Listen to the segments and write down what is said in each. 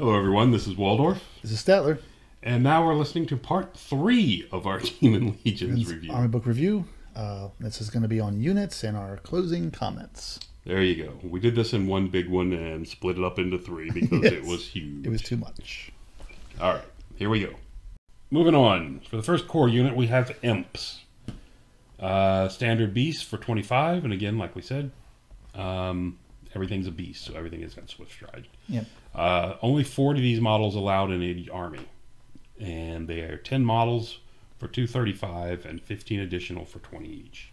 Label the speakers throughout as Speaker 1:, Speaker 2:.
Speaker 1: Hello everyone, this is Waldorf.
Speaker 2: This is Statler.
Speaker 1: And now we're listening to part 3 of our Demon Legions review.
Speaker 2: Armybook review. This is going to be on units and our closing comments.
Speaker 1: There you go. We did this in one big one and split it up into 3 because
Speaker 2: Yes.
Speaker 1: It was huge.
Speaker 2: It was too much.
Speaker 1: Alright, here we go. Moving on. For the first core unit we have Imps. Standard Beasts for 25, and again, like we said, everything's a beast, so everything has got Swift Stride.
Speaker 2: Yep.
Speaker 1: Only 40 of these models allowed in each army. And they are 10 models for 235 and 15 additional for 20 each.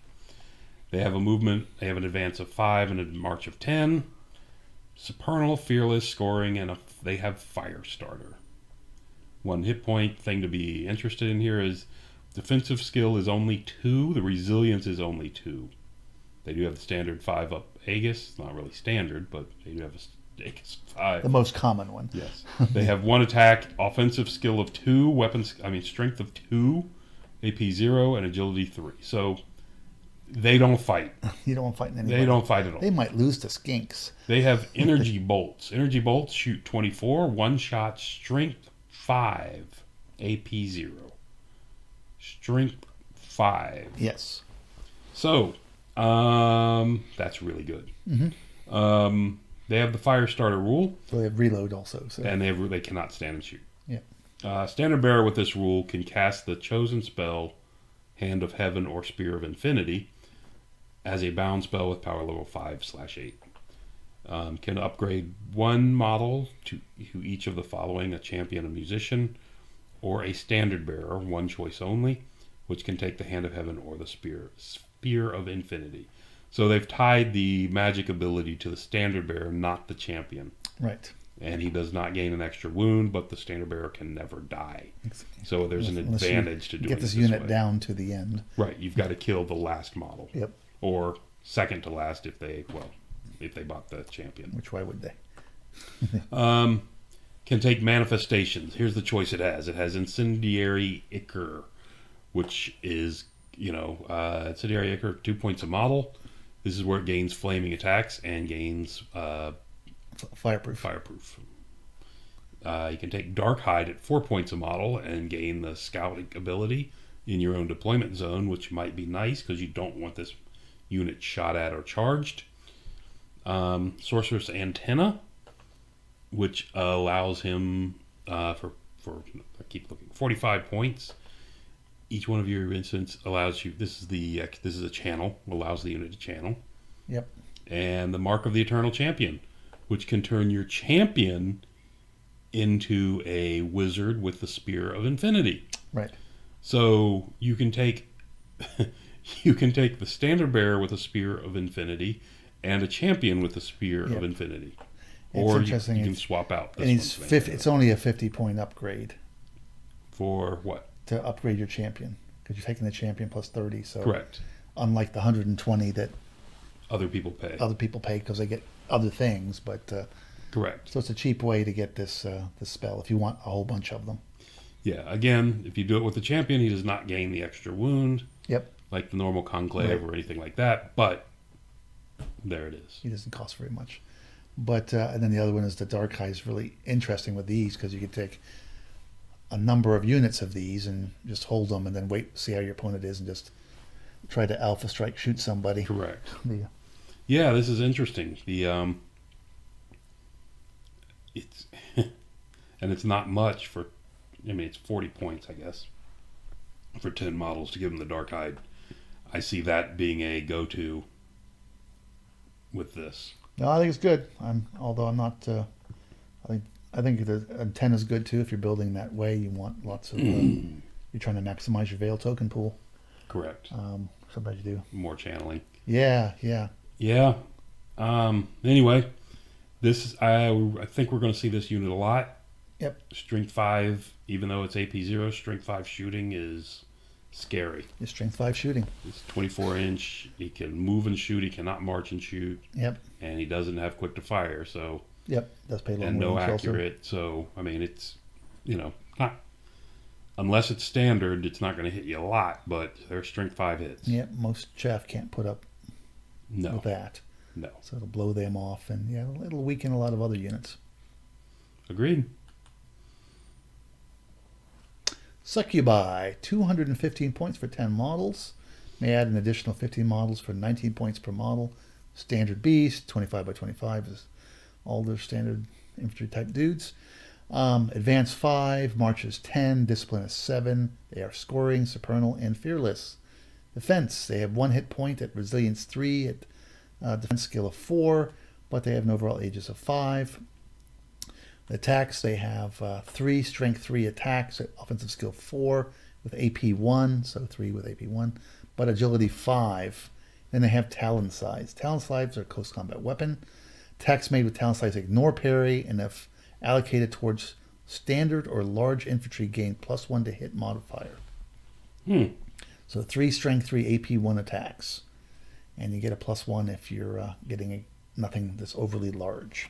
Speaker 1: They have a movement, they have an advance of 5 and a march of 10. Supernal, fearless, scoring, and they have fire starter. One hit point thing to be interested in here is defensive skill is only 2, the resilience is only 2. They do have the standard 5 up Aegis, not really standard, but they do have a Aegis 5.
Speaker 2: The most common one.
Speaker 1: Yes. They have 1 attack, offensive skill of 2, strength of 2, AP 0, and agility 3. So they don't fight.
Speaker 2: You don't want to fight anybody.
Speaker 1: They don't fight at all.
Speaker 2: They might lose to skinks.
Speaker 1: They have energy bolts. Energy bolts shoot 24, 1 shot, strength 5, AP 0. Strength 5.
Speaker 2: Yes.
Speaker 1: So, that's really good.
Speaker 2: Mm-hmm.
Speaker 1: They have the fire starter rule.
Speaker 2: So they have reload also. So.
Speaker 1: And they cannot stand and shoot.
Speaker 2: Yeah.
Speaker 1: Standard bearer with this rule can cast the chosen spell, Hand of Heaven or Spear of Infinity, as a bound spell with power level 5/8. Can upgrade 1 model to each of the following: a champion, a musician, or a standard bearer, 1 choice only, which can take the Hand of Heaven or the Spear of Infinity. So they've tied the magic ability to the standard bearer, not the champion.
Speaker 2: Right.
Speaker 1: And he does not gain an extra wound, but the standard bearer can never die. So there's an advantage to doing
Speaker 2: get this unit down to the end.
Speaker 1: Right. You've got to kill the last model.
Speaker 2: Yep.
Speaker 1: Or second to last if they bought the champion.
Speaker 2: Which why would they?
Speaker 1: Can take manifestations. Here's the choice it has. It has Incendiary Ichor, which is, Incendiary Ichor, 2 points a model. This is where it gains flaming attacks and gains
Speaker 2: fireproof.
Speaker 1: You can take Dark Hide at 4 points a model and gain the scouting ability in your own deployment zone, which might be nice because you don't want this unit shot at or charged. Sorcerer's Antenna, which allows him I keep looking, 45 points. Each one of your instants allows you. This is a channel. Allows the unit to channel.
Speaker 2: Yep.
Speaker 1: And the Mark of the Eternal Champion, which can turn your champion into a wizard with the Spear of Infinity.
Speaker 2: Right.
Speaker 1: So you can take the standard bearer with a Spear of Infinity and a champion with a Spear of Infinity. Or you can swap out this
Speaker 2: and it's only a 50-point upgrade.
Speaker 1: For what?
Speaker 2: To upgrade your champion. Because you're taking the champion plus 30. So
Speaker 1: correct.
Speaker 2: Unlike the 120 that
Speaker 1: other people pay.
Speaker 2: Other people pay because they get other things, but
Speaker 1: correct.
Speaker 2: So it's a cheap way to get this spell if you want a whole bunch of them.
Speaker 1: Yeah. Again, if you do it with the champion, he does not gain the extra wound.
Speaker 2: Yep.
Speaker 1: Like the normal conclave or anything like that. But there it is.
Speaker 2: He doesn't cost very much. But and then the other one is the Dark Hide is really interesting with these because you can take a number of units of these and just hold them and then wait, see how your opponent is, and just try to alpha strike, shoot somebody.
Speaker 1: Correct. Yeah, this is interesting. It's and it's not much for. It's 40 points, I guess, for 10 models to give them the Dark Hide. I see that being a go-to with this.
Speaker 2: No, I think it's good. Although I'm not. I think the antenna is good too. If you're building that way, you want lots of. You're trying to maximize your Veil token pool.
Speaker 1: Correct.
Speaker 2: Sometimes you do
Speaker 1: more channeling.
Speaker 2: Yeah.
Speaker 1: Anyway, this I think we're going to see this unit a lot.
Speaker 2: Yep.
Speaker 1: Strength 5, even though it's AP 0, Strength 5 shooting is scary.
Speaker 2: It's Strength 5 shooting.
Speaker 1: It's 24-inch. He can move and shoot. He cannot march and shoot.
Speaker 2: Yep.
Speaker 1: And he doesn't have quick to fire. So.
Speaker 2: Yep. Does pay a little
Speaker 1: and
Speaker 2: more
Speaker 1: no accurate. So it's not unless it's standard. It's not going to hit you a lot, but there's Strength 5 hits.
Speaker 2: Yep. Most chaff can't put up with that.
Speaker 1: No.
Speaker 2: So it'll blow them off, and it'll weaken a lot of other units.
Speaker 1: Agreed.
Speaker 2: Succubi, 215 points for 10 models. May add an additional 15 models for 19 points per model. Standard Beast, 25 by 25 is all their standard infantry type dudes. Advance 5, Marches 10, Discipline is 7. They are scoring, supernal, and fearless. Defense, they have 1 hit point at Resilience 3, at defense skill of 4, but they have an overall aegis of 5. The attacks, they have 3 strength 3 attacks at offensive skill 4 with AP 1, so 3 with AP 1, but agility 5. Then they have Talon Slides. Talon Slides are a close combat weapon. Attacks made with Talon Slides ignore parry, and if allocated towards standard or large infantry, gain +1 to hit modifier. So 3 strength 3 AP 1 attacks, and you get a +1 if you're getting nothing that's overly large.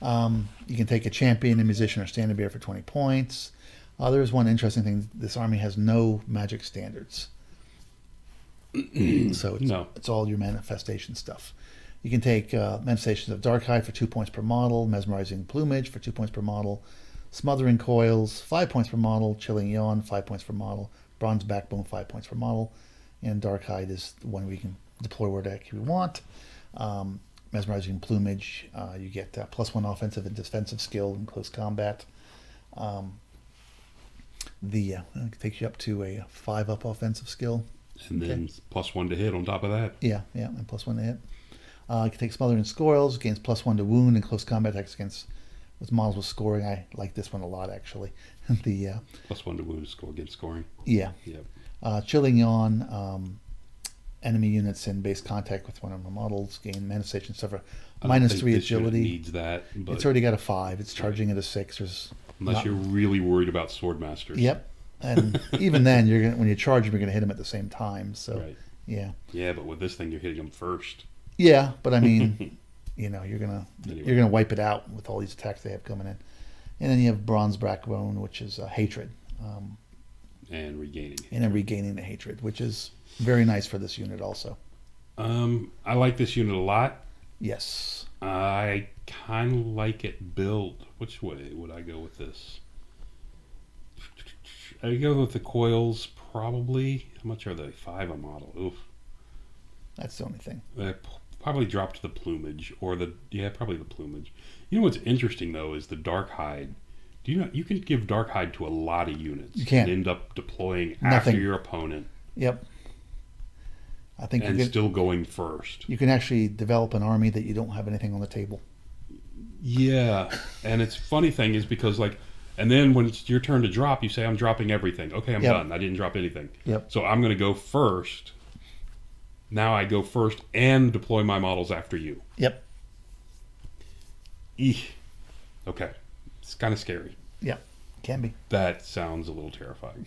Speaker 2: You can take a champion, a musician, or standard bearer for 20 points. There's one interesting thing. This army has no magic standards. So it's all your manifestation stuff. You can take manifestations of Darkeye for 2 points per model, Mesmerizing Plumage for 2 points per model, Smothering Coils 5 points per model, Chilling Yawn 5 points per model, Bronze Backbone 5 points per model, and Darkeye is the one we can deploy wherever we want. Mesmerizing Plumage, you get +1 offensive and defensive skill in close combat. It takes you up to a 5-up offensive skill.
Speaker 1: And then +1 to hit on top of that.
Speaker 2: Yeah, and +1 to hit. You can take Smothering Scoils, gains +1 to wound in close combat attacks against with models with scoring. I like this one a lot, actually. The
Speaker 1: +1 to wound score against scoring.
Speaker 2: Yeah.
Speaker 1: Yep.
Speaker 2: Chilling Yawn, enemy units in base contact with one of the models gain manifestation suffer -3 agility.
Speaker 1: Needs that, but
Speaker 2: it's already got a 5. It's charging at a 6.
Speaker 1: Unless you're really worried about Swordmasters.
Speaker 2: Yep. And even then, when you charge them, you're going to hit them at the same time. So,
Speaker 1: right.
Speaker 2: Yeah.
Speaker 1: Yeah, but with this thing, you're hitting them first.
Speaker 2: Yeah, but I mean, you're gonna wipe it out with all these attacks they have coming in, and then you have Bronze Backbone, which is hatred,
Speaker 1: and regaining.
Speaker 2: And then regaining the hatred, which is very nice for this unit also.
Speaker 1: I like this unit a lot.
Speaker 2: Yes.
Speaker 1: I kind of like it built. Which way would I go with this? I go with the coils, probably. How much are they? 5 a model. Oof.
Speaker 2: That's the only thing.
Speaker 1: Probably drop to the plumage, or probably the plumage. You know what's interesting though is the dark hide. Do you know you can give dark hide to a lot of units?
Speaker 2: You can
Speaker 1: and end up deploying after your opponent.
Speaker 2: Yep. I think
Speaker 1: still going first.
Speaker 2: You can actually develop an army that you don't have anything on the table.
Speaker 1: Yeah, and it's funny thing is because and then when it's your turn to drop, you say, I'm dropping everything. Okay, I'm done. I didn't drop anything.
Speaker 2: Yep.
Speaker 1: So I'm going to go first. Now I go first and deploy my models after you.
Speaker 2: Yep.
Speaker 1: Eek. Okay. It's kind of scary.
Speaker 2: Yeah, can be.
Speaker 1: That sounds a little terrifying.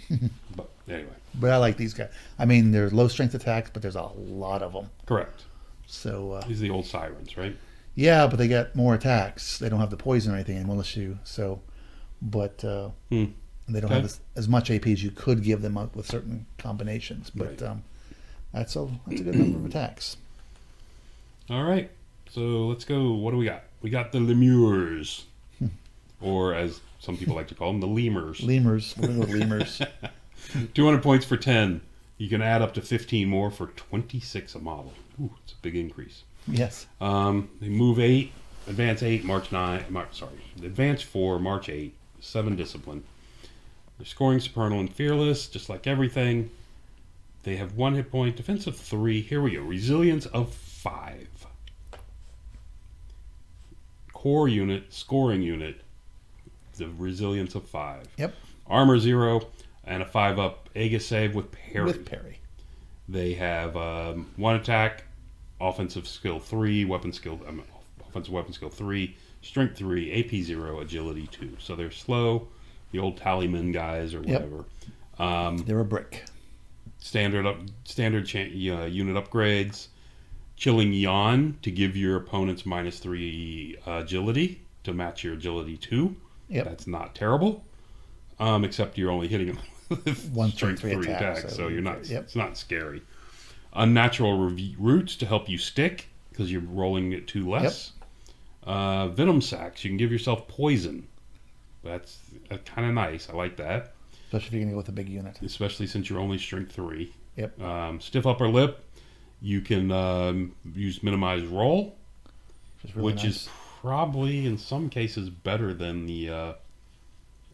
Speaker 1: But anyway.
Speaker 2: But I like these guys. I mean, they're low strength attacks, but there's a lot of them.
Speaker 1: Correct.
Speaker 2: So
Speaker 1: these are the old Sirens, right?
Speaker 2: Yeah, but they got more attacks. They don't have the poison or anything in militia. But they don't have as much AP as you could give them with certain combinations. But
Speaker 1: right.
Speaker 2: That's a good number of attacks.
Speaker 1: All right. So let's go. What do we got? We got the Lemurs. Or as some people like to call them, the Lemurs.
Speaker 2: Lemurs. We're going to go Lemurs.
Speaker 1: 200 points for 10. You can add up to 15 more for 26 a model. Ooh, it's a big increase.
Speaker 2: Yes.
Speaker 1: They move 8, advance 8, March 9. Advance 4, March 8, 7 discipline. They're scoring supernal and fearless, just like everything. They have 1 hit point, defense of 3. Here we go. Resilience of 5. Core unit, scoring unit. The resilience of 5.
Speaker 2: Yep.
Speaker 1: Armor 0 and a 5-up Aegis save with parry.
Speaker 2: With parry.
Speaker 1: They have 1 attack, offensive skill 3, offensive weapon skill 3, strength 3, AP 0, agility 2. So they're slow, the old tallyman guys or whatever.
Speaker 2: They're a brick.
Speaker 1: Standard unit upgrades. Chilling Yawn to give your opponents -3 agility to match your agility 2.
Speaker 2: Yep.
Speaker 1: That's not terrible. Except you're only hitting them with
Speaker 2: 1
Speaker 1: strength 3
Speaker 2: attack,
Speaker 1: attacks, so you're not.
Speaker 2: Yep.
Speaker 1: It's not scary. Unnatural roots to help you stick because you're rolling it 2 less. Venom sacs. You can give yourself poison. That's kind of nice. I like that.
Speaker 2: Especially if you're going to go with a big unit.
Speaker 1: especially since you're only strength 3.
Speaker 2: Yep.
Speaker 1: Stiff upper lip, you can use minimize roll,
Speaker 2: Which
Speaker 1: which is probably in some cases better than the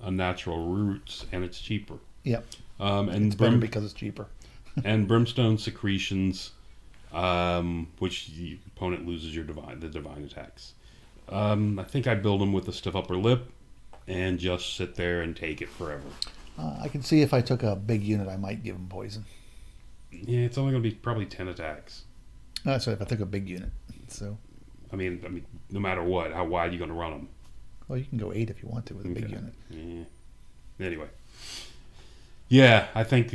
Speaker 1: unnatural roots, and it's cheaper.
Speaker 2: Yep.
Speaker 1: And
Speaker 2: it's better because it's cheaper.
Speaker 1: and brimstone secretions, which the opponent loses the divine attacks. I think I build them with a stiff upper lip and just sit there and take it forever.
Speaker 2: I can see if I took a big unit, I might give them poison.
Speaker 1: Yeah, it's only going to be probably 10 attacks.
Speaker 2: That's right, if I took a big unit. So,
Speaker 1: I mean, no matter what, how wide are you going to run them?
Speaker 2: well, you can go 8 if you want to with a big unit.
Speaker 1: Yeah. Anyway. Yeah, I think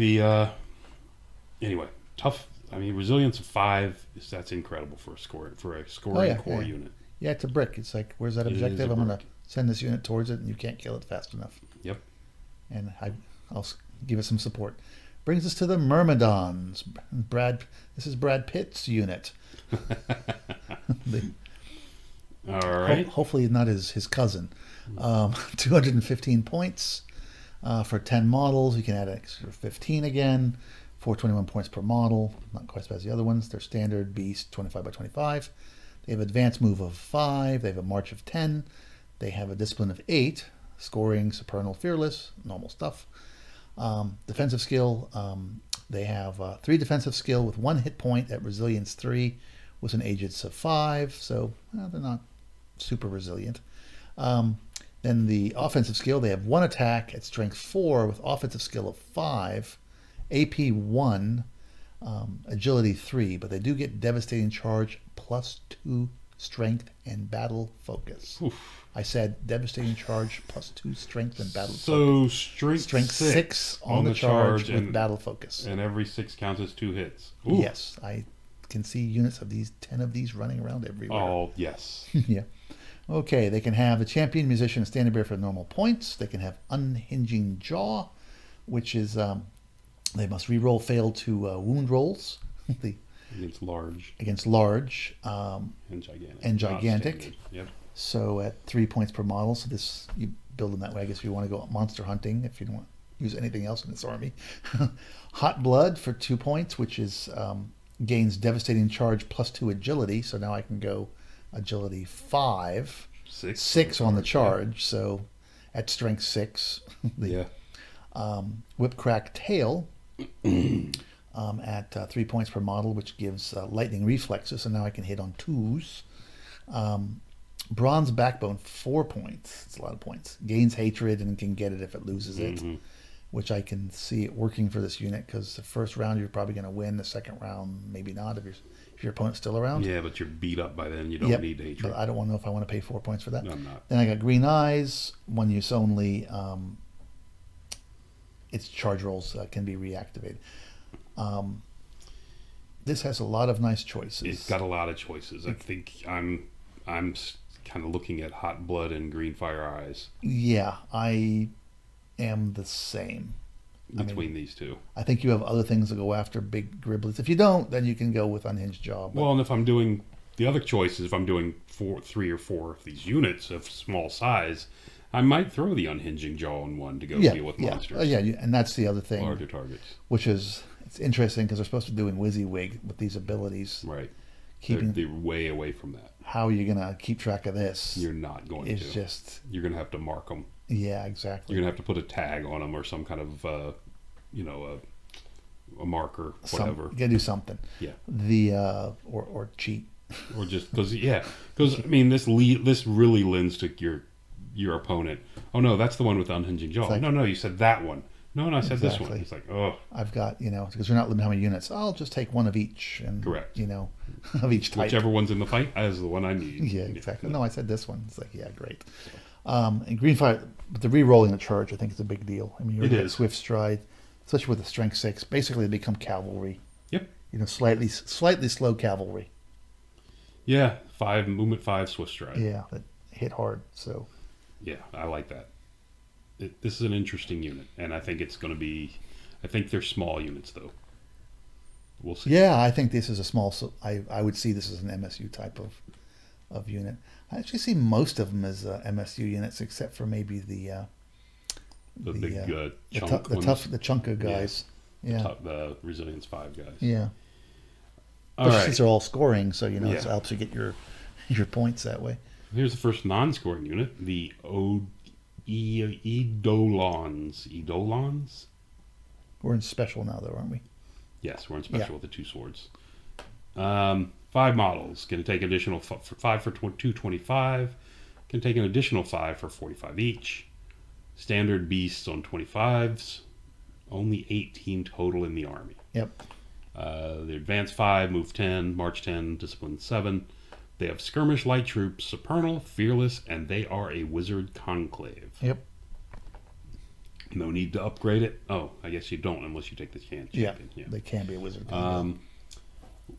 Speaker 1: anyway, tough. I mean, resilience of 5 that's incredible for a scoring core unit.
Speaker 2: Yeah, it's a brick. It's like, where's that objective? I'm going to send this unit towards it, and you can't kill it fast enough.
Speaker 1: Yep.
Speaker 2: And I'll give it some support. Brings us to the Myrmidons. This is Brad Pitt's unit.
Speaker 1: All right.
Speaker 2: Hopefully not his cousin. 215 points for 10 models. You can add an extra 15 again. 421 points per model. Not quite as bad as the other ones. They're standard beast 25 by 25. They have advanced move of 5. They have a march of 10. They have a discipline of 8. Scoring, supernal, fearless, normal stuff. Defensive skill. They have 3 defensive skill with 1 hit point at resilience 3 with an aegis of 5. So they're not super resilient. Then the offensive skill, they have 1 attack at strength 4 with offensive skill of 5, AP 1, agility 3, but they do get devastating charge plus 2 strength and battle focus.
Speaker 1: Oof.
Speaker 2: I said devastating charge plus 2 strength and battle
Speaker 1: focus.
Speaker 2: So strength 6 on the charge with battle focus.
Speaker 1: And every 6 counts as 2 hits.
Speaker 2: Ooh. Yes, I can see units of 10 of these running around everywhere.
Speaker 1: Oh, yes.
Speaker 2: Yeah. Okay, they can have a champion, musician, and standard bearer for normal points. They can have unhinging jaw, which is they must reroll failed to wound rolls. Against large. And gigantic.
Speaker 1: Yep.
Speaker 2: So at 3 points per model. So this, you build them that way. I guess if you want to go monster hunting, if you don't want to use anything else in this army. Hot blood for 2 points, which is gains devastating charge plus 2 agility. So now I can go agility 5, 6 on the charge. Yeah. So at strength 6. Whip crack tail at 3 points per model, which gives lightning reflexes. So now I can hit on 2s. Bronze backbone 4 points. It's a lot of points. Gains hatred and can get it if it loses it, which I can see it working for this unit because the first round you're probably going to win. The second round maybe not if your opponent's still around.
Speaker 1: Yeah, but you're beat up by then. You don't need hatred.
Speaker 2: But I don't want to know if I want to pay 4 points for that.
Speaker 1: No, I'm not.
Speaker 2: Then I got green eyes. 1 use only. Its charge rolls can be reactivated. This has a lot of nice choices.
Speaker 1: It's got a lot of choices. I think I'm kind of looking at hot blood and green fire eyes.
Speaker 2: Yeah, I am the same.
Speaker 1: Between these two.
Speaker 2: I think you have other things to go after, big griblets. If you don't, then you can go with unhinged jaw.
Speaker 1: Well, and if I'm doing the other choices, if I'm doing 3 or 4 of these units of small size, I might throw the unhinging jaw on one to go deal with monsters.
Speaker 2: And that's the other thing.
Speaker 1: Larger targets.
Speaker 2: Which is, it's interesting because they're supposed to be doing WYSIWYG with these abilities.
Speaker 1: Right. They're way away from that.
Speaker 2: How are you going to keep track of this?
Speaker 1: You're not going to. You're going to have to mark them.
Speaker 2: Yeah, exactly.
Speaker 1: You're going to have to put a tag on them or some kind of, a marker, whatever.
Speaker 2: You got to do something.
Speaker 1: Yeah.
Speaker 2: Or cheat.
Speaker 1: Or just, because, I mean, this really lends to your opponent. Oh, no, that's the one with the unhinging jaw. Like, no, you said that one. No, I said this one. It's like, oh.
Speaker 2: I've got, because we're not limited how many units. I'll just take 1 of each. And,
Speaker 1: correct.
Speaker 2: Of each type.
Speaker 1: Whichever one's in the fight is the one I need.
Speaker 2: Yeah, exactly. No, I said this one. It's like, yeah, great. And green fire, but the re-rolling the charge, I think, is a big deal. I mean, you're swift stride, especially with the strength 6. Basically, they become cavalry.
Speaker 1: Yep.
Speaker 2: Slightly slow cavalry.
Speaker 1: Yeah, 5 movement 5 swift stride.
Speaker 2: Yeah, that hit hard. So.
Speaker 1: Yeah, I like that. This is an interesting unit, and I think it's going to be. I think they're small units, though. We'll see.
Speaker 2: Yeah, I think this is a small. So I would see this as an MSU type of unit. I actually see most of them as MSU units, except for maybe the
Speaker 1: The big
Speaker 2: the
Speaker 1: chunk ones.
Speaker 2: the chunker guys. Yeah.
Speaker 1: The Resilience 5 guys.
Speaker 2: Yeah.
Speaker 1: All right.
Speaker 2: These are all scoring, so it helps you get your points that way.
Speaker 1: Here's the first non-scoring unit, the Eidolons. Eidolons?
Speaker 2: We're in special now, though, aren't we?
Speaker 1: Yes, we're in special with the 2 swords. 5 models. Can take additional 5 for 225. Can take an additional 5 for 45 each. Standard beasts on 25s. Only 18 total in the army.
Speaker 2: Yep.
Speaker 1: The advance 5, move 10, march 10, discipline 7. They have skirmish light troops, supernal, fearless, and they are a wizard conclave.
Speaker 2: Yep.
Speaker 1: No need to upgrade it. Oh, I guess you don't unless you take the champion.
Speaker 2: Yeah, they can be a wizard conclave.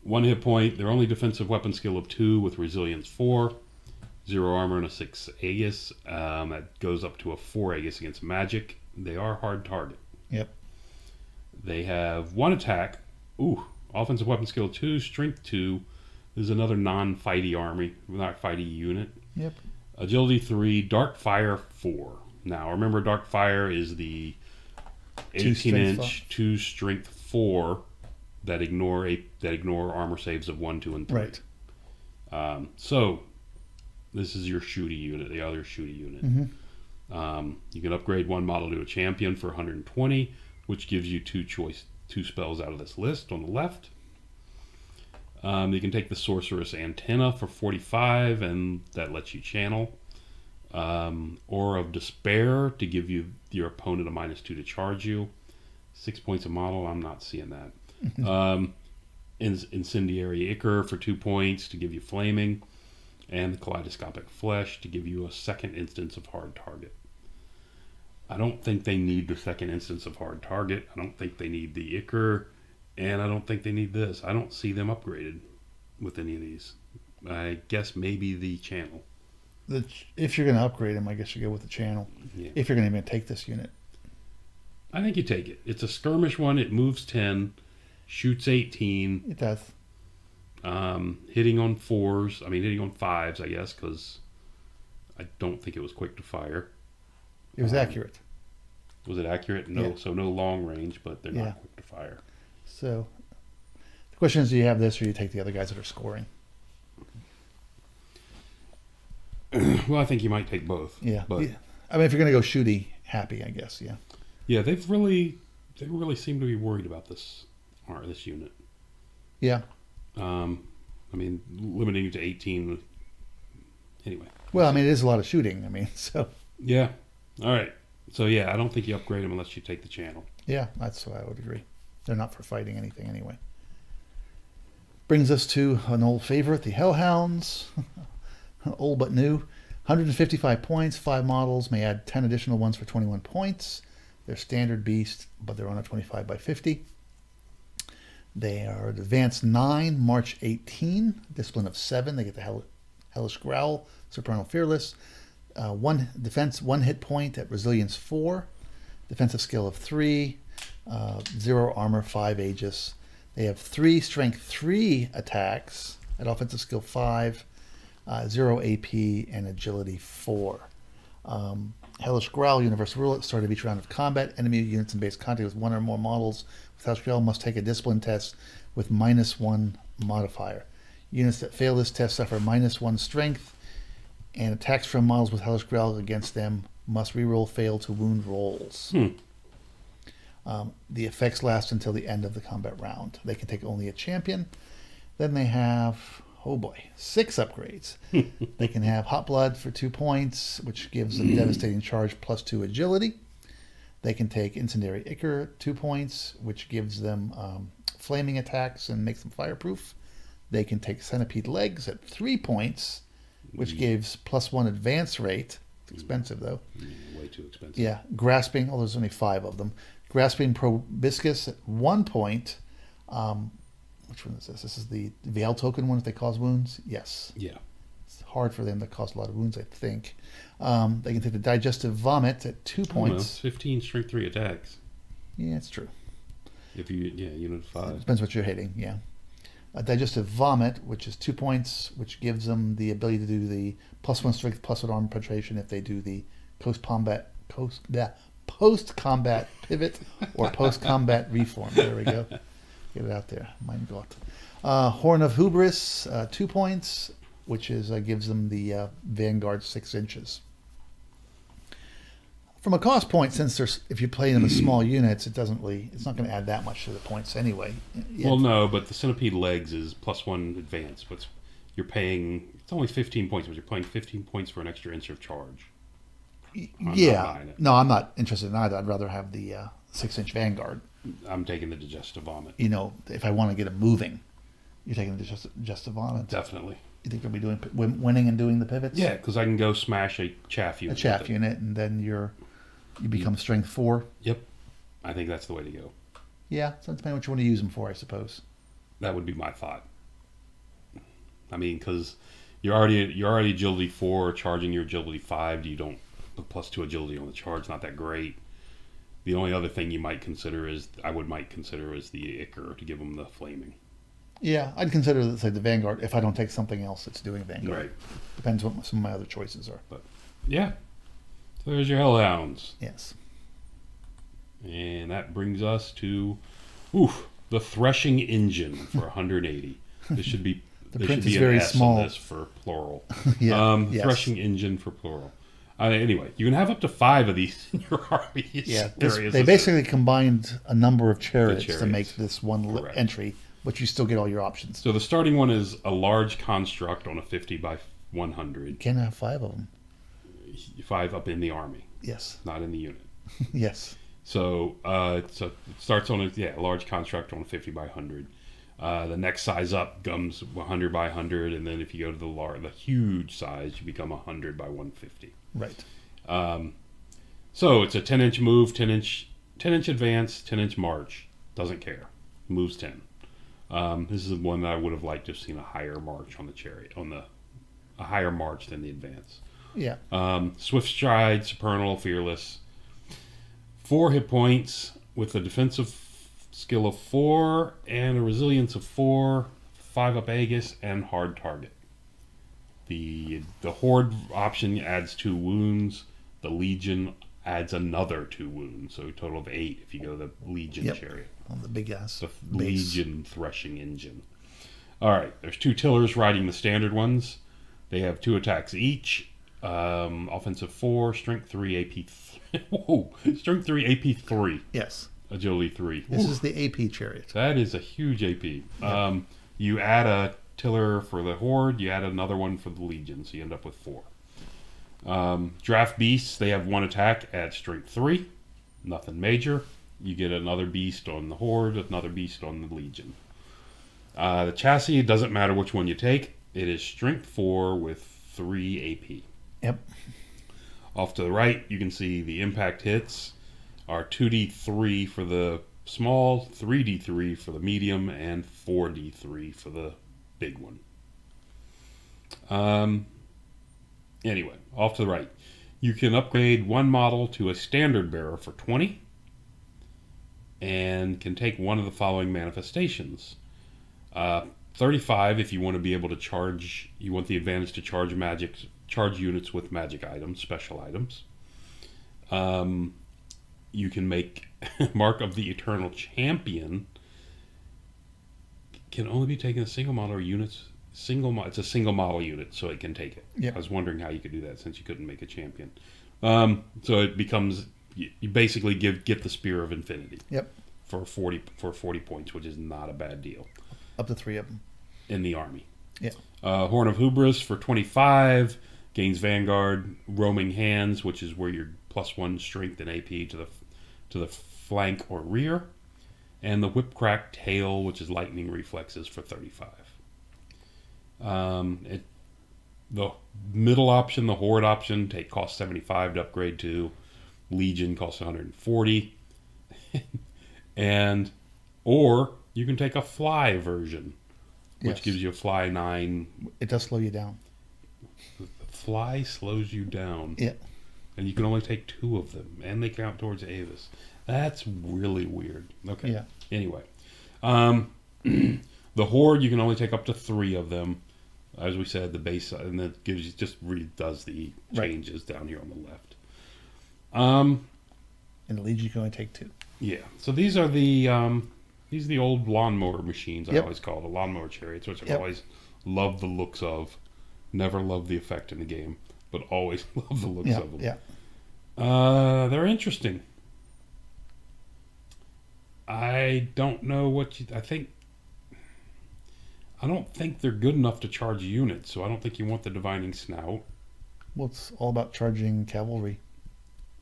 Speaker 1: 1 hit point. Their only defensive weapon skill of 2 with resilience 4. 0 armor and a 6 Aegis. That goes up to a 4 Aegis against magic. They are hard target.
Speaker 2: Yep.
Speaker 1: They have 1 attack. Ooh, offensive weapon skill 2, strength 2. This is another non-fighty army, not fighty unit.
Speaker 2: Yep.
Speaker 1: Agility 3, Dark Fire 4. Now, remember, Dark Fire is the 18-inch, 2 strength 4 that ignore armor saves of 1, 2, and 3.
Speaker 2: Right.
Speaker 1: So, this is your shooty unit, the other shooty unit.
Speaker 2: Mm-hmm.
Speaker 1: You can upgrade 1 model to a champion for 120, which gives you 2 spells out of this list on the left. You can take the Sorceress Antenna for 45, and that lets you channel. Aura of Despair to give your opponent a -2 to charge you. 6 points a model, I'm not seeing that. Incendiary Ichor for 2 points to give you flaming. And the Kaleidoscopic Flesh to give you a second instance of hard target. I don't think they need the second instance of hard target. I don't think they need the Ichor. And I don't think they need this. I don't see them upgraded with any of these. I guess maybe the channel.
Speaker 2: If you're going to upgrade them, I guess you go with the channel.
Speaker 1: Yeah.
Speaker 2: If you're going to even take this unit.
Speaker 1: I think you take it. It's a skirmish one. It moves 10. Shoots 18.
Speaker 2: It does.
Speaker 1: Hitting on 4s. I mean, hitting on 5s, I guess, because I don't think it was quick to fire.
Speaker 2: It was accurate.
Speaker 1: Was it accurate? No.
Speaker 2: Yeah.
Speaker 1: So no long range, but they're not quick to fire.
Speaker 2: So the question is, do you have this or do you take the other guys that are scoring?
Speaker 1: Well, I think you might take both.
Speaker 2: Yeah.
Speaker 1: But
Speaker 2: yeah. I mean, if you're going to go shooty, happy, I guess. Yeah.
Speaker 1: Yeah, they really seem to be worried about this unit.
Speaker 2: Yeah.
Speaker 1: I mean, limiting it to 18. Anyway.
Speaker 2: Well, I mean, it is a lot of shooting. I mean, so.
Speaker 1: Yeah. All right. So, yeah, I don't think you upgrade them unless you take the channel.
Speaker 2: Yeah, that's what I would agree. They're not for fighting anything anyway. Brings us to an old favorite, the Hellhounds. Old but new. 155 points, 5 models, may add 10 additional ones for 21 points. They're standard beast, but they're on a 25 by 50. They are advanced 9, March 18, discipline of 7. They get the Hellish Growl, Supernal Fearless. 1 defense, 1 hit point at resilience 4. Defensive skill of 3. 0 armor, 5 Aegis. They have 3 strength 3 attacks at offensive skill 5. 0 AP and agility 4. Hellish Growl, universal rule at the start of each round of combat. Enemy units in base contact with 1 or more models with Hellish Growl must take a discipline test with -1 modifier. Units that fail this test suffer -1 strength, and attacks from models with Hellish Growl against them must reroll fail to wound rolls. The effects last until the end of the combat round. They can take only a champion. Then they have, oh boy, 6 upgrades. They can have Hot Blood for 2 points, which gives them Devastating Charge +2 agility. They can take Incendiary Ichor 2 points, which gives them flaming attacks and makes them fireproof. They can take Centipede Legs at 3 points, which gives +1 advance rate. It's expensive though.
Speaker 1: Way too expensive.
Speaker 2: Yeah, Grasping. Oh, there's only 5 of them. Grasping Proboscis at 1 point. Which one is this? This is the Veil token one if they cause wounds? Yes.
Speaker 1: Yeah.
Speaker 2: It's hard for them to cause a lot of wounds, I think. They can take the Digestive Vomit at 2 points.
Speaker 1: 15 strength 3 attacks.
Speaker 2: Yeah, it's true.
Speaker 1: If you, unit 5.
Speaker 2: Depends what you're hitting, yeah. Digestive Vomit, which is 2 points, which gives them the ability to do the +1 strength, +1 armor penetration if they do the post-combat post-combat pivot or post-combat reform. There we go. Get it out there. Mein Gott. Horn of Hubris, 2 points, which is gives them the Vanguard 6 inches. From a cost point, since there's if you play them as small units, it's not going to add that much to the points anyway.
Speaker 1: Well, no, but the Centipede Legs is +1 advance, but you're paying. It's only 15 points, but you're paying 15 points for an extra inch of charge.
Speaker 2: No, I'm not interested in either. I'd rather have the 6-inch Vanguard.
Speaker 1: I'm taking the Digestive Vomit.
Speaker 2: You know, if I want to get them moving, you're taking the Digestive Vomit.
Speaker 1: Definitely.
Speaker 2: You think they'll be doing winning and doing the pivots?
Speaker 1: Yeah, because I can go smash a chaff unit.
Speaker 2: A chaff unit, and then you become strength 4.
Speaker 1: Yep, I think that's the way to go.
Speaker 2: Yeah, so it depends what you want to use them for, I suppose.
Speaker 1: That would be my thought. I mean, because you're already agility 4, charging your agility 5. You don't the +2 agility on the charge. Not that great. The only other thing you might consider is the Ichor to give them the flaming.
Speaker 2: Yeah, I'd consider the Vanguard if I don't take something else that's doing Vanguard.
Speaker 1: Right.
Speaker 2: Depends what some of my other choices are.
Speaker 1: But yeah, so there's your Hellhounds.
Speaker 2: Yes.
Speaker 1: And that brings us to the Threshing Engine for 180. This should be
Speaker 2: the
Speaker 1: there
Speaker 2: print
Speaker 1: should be
Speaker 2: is very
Speaker 1: an S
Speaker 2: small.
Speaker 1: on this for plural.
Speaker 2: Yes.
Speaker 1: Threshing Engine for plural. Anyway, you can have up to 5 of these in your armies.
Speaker 2: Yeah, they basically combined a number of chariots to
Speaker 1: chariots.
Speaker 2: make this one entry, but you still get all your options.
Speaker 1: So the starting one is a large construct on a 50 by 100.
Speaker 2: You can't have 5 of them.
Speaker 1: 5 up in the army.
Speaker 2: Yes.
Speaker 1: Not in the unit.
Speaker 2: Yes.
Speaker 1: So it starts on a large construct on a 50 by 100. The next size up comes 100 by 100, and then if you go to the huge size, you become 100 by 150.
Speaker 2: Right.
Speaker 1: So it's a 10-inch move, 10-inch advance, 10-inch march. Doesn't care. Moves 10. This is one that I would have liked to have seen a higher march on the chariot, a higher march than the advance.
Speaker 2: Yeah.
Speaker 1: Swift stride, supernal, fearless. 4 hit points with a defensive skill of 4 and a resilience of 4, 5 up Aegis, and hard target. The Horde option adds 2 wounds. The Legion adds another 2 wounds, so a total of 8 if you go the Legion chariot.
Speaker 2: On the big ass.
Speaker 1: The Legion Threshing Engine. All right, there's 2 tillers riding the standard ones. They have 2 attacks each. Offensive 4, strength 3, AP. Whoa, strength 3, AP 3.
Speaker 2: Yes.
Speaker 1: Agility 3.
Speaker 2: This is the AP chariot.
Speaker 1: That is a huge AP. Yep. You add a tiller for the Horde, you add another one for the Legion, so you end up with 4. Draft Beasts, they have 1 attack at strength 3. Nothing major. You get another beast on the Horde, another beast on the Legion. The chassis, it doesn't matter which one you take. It is strength 4 with 3 AP.
Speaker 2: Yep.
Speaker 1: Off to the right, you can see the impact hits are 2d3 for the small, 3d3 for the medium, and 4d3 for the big one. Anyway, off to the right. You can upgrade one model to a standard bearer for 20 and can take one of the following manifestations. 35 if you want to be able to charge, you want the advantage to charge units with magic items, special items. You can make Mark of the Eternal Champion. Can only be taken a single model or units. It's a single model unit, so it can take it.
Speaker 2: Yep.
Speaker 1: I was wondering how you could do that since you couldn't make a champion. So it becomes, you basically get the Spear of Infinity.
Speaker 2: Yep.
Speaker 1: For 40 points, which is not a bad deal.
Speaker 2: Up to 3 of them.
Speaker 1: In the army.
Speaker 2: Yeah.
Speaker 1: Horn of Hubris for 25 gains Vanguard, Roaming Hands, which is where you're +1 strength and AP to the flank or rear, and the Whipcrack Tail, which is lightning reflexes for 35. The middle option, the Horde option, costs 75 to upgrade to. Legion costs 140, or you can take a fly version, which gives you a fly 9.
Speaker 2: It does slow you down.
Speaker 1: Fly slows you down.
Speaker 2: Yeah.
Speaker 1: And you can only take 2 of them, and they count towards Avis. That's really weird. Okay.
Speaker 2: Yeah.
Speaker 1: Anyway, the Horde, you can only take up to 3 of them. As we said, the base, and that gives you, just redoes the changes down here on the left.
Speaker 2: In the Legion, you can only take 2.
Speaker 1: Yeah. So these are the old lawnmower machines. I
Speaker 2: Yep.
Speaker 1: always call it, the lawnmower chariots, which I've
Speaker 2: Yep.
Speaker 1: always loved the looks of. Never loved the effect in the game, but always loved the looks
Speaker 2: Yeah,
Speaker 1: of them.
Speaker 2: yeah.
Speaker 1: They're interesting. I don't know what you. I don't think they're good enough to charge units, so I don't think you want the Divining Snout.
Speaker 2: Well, it's all about charging cavalry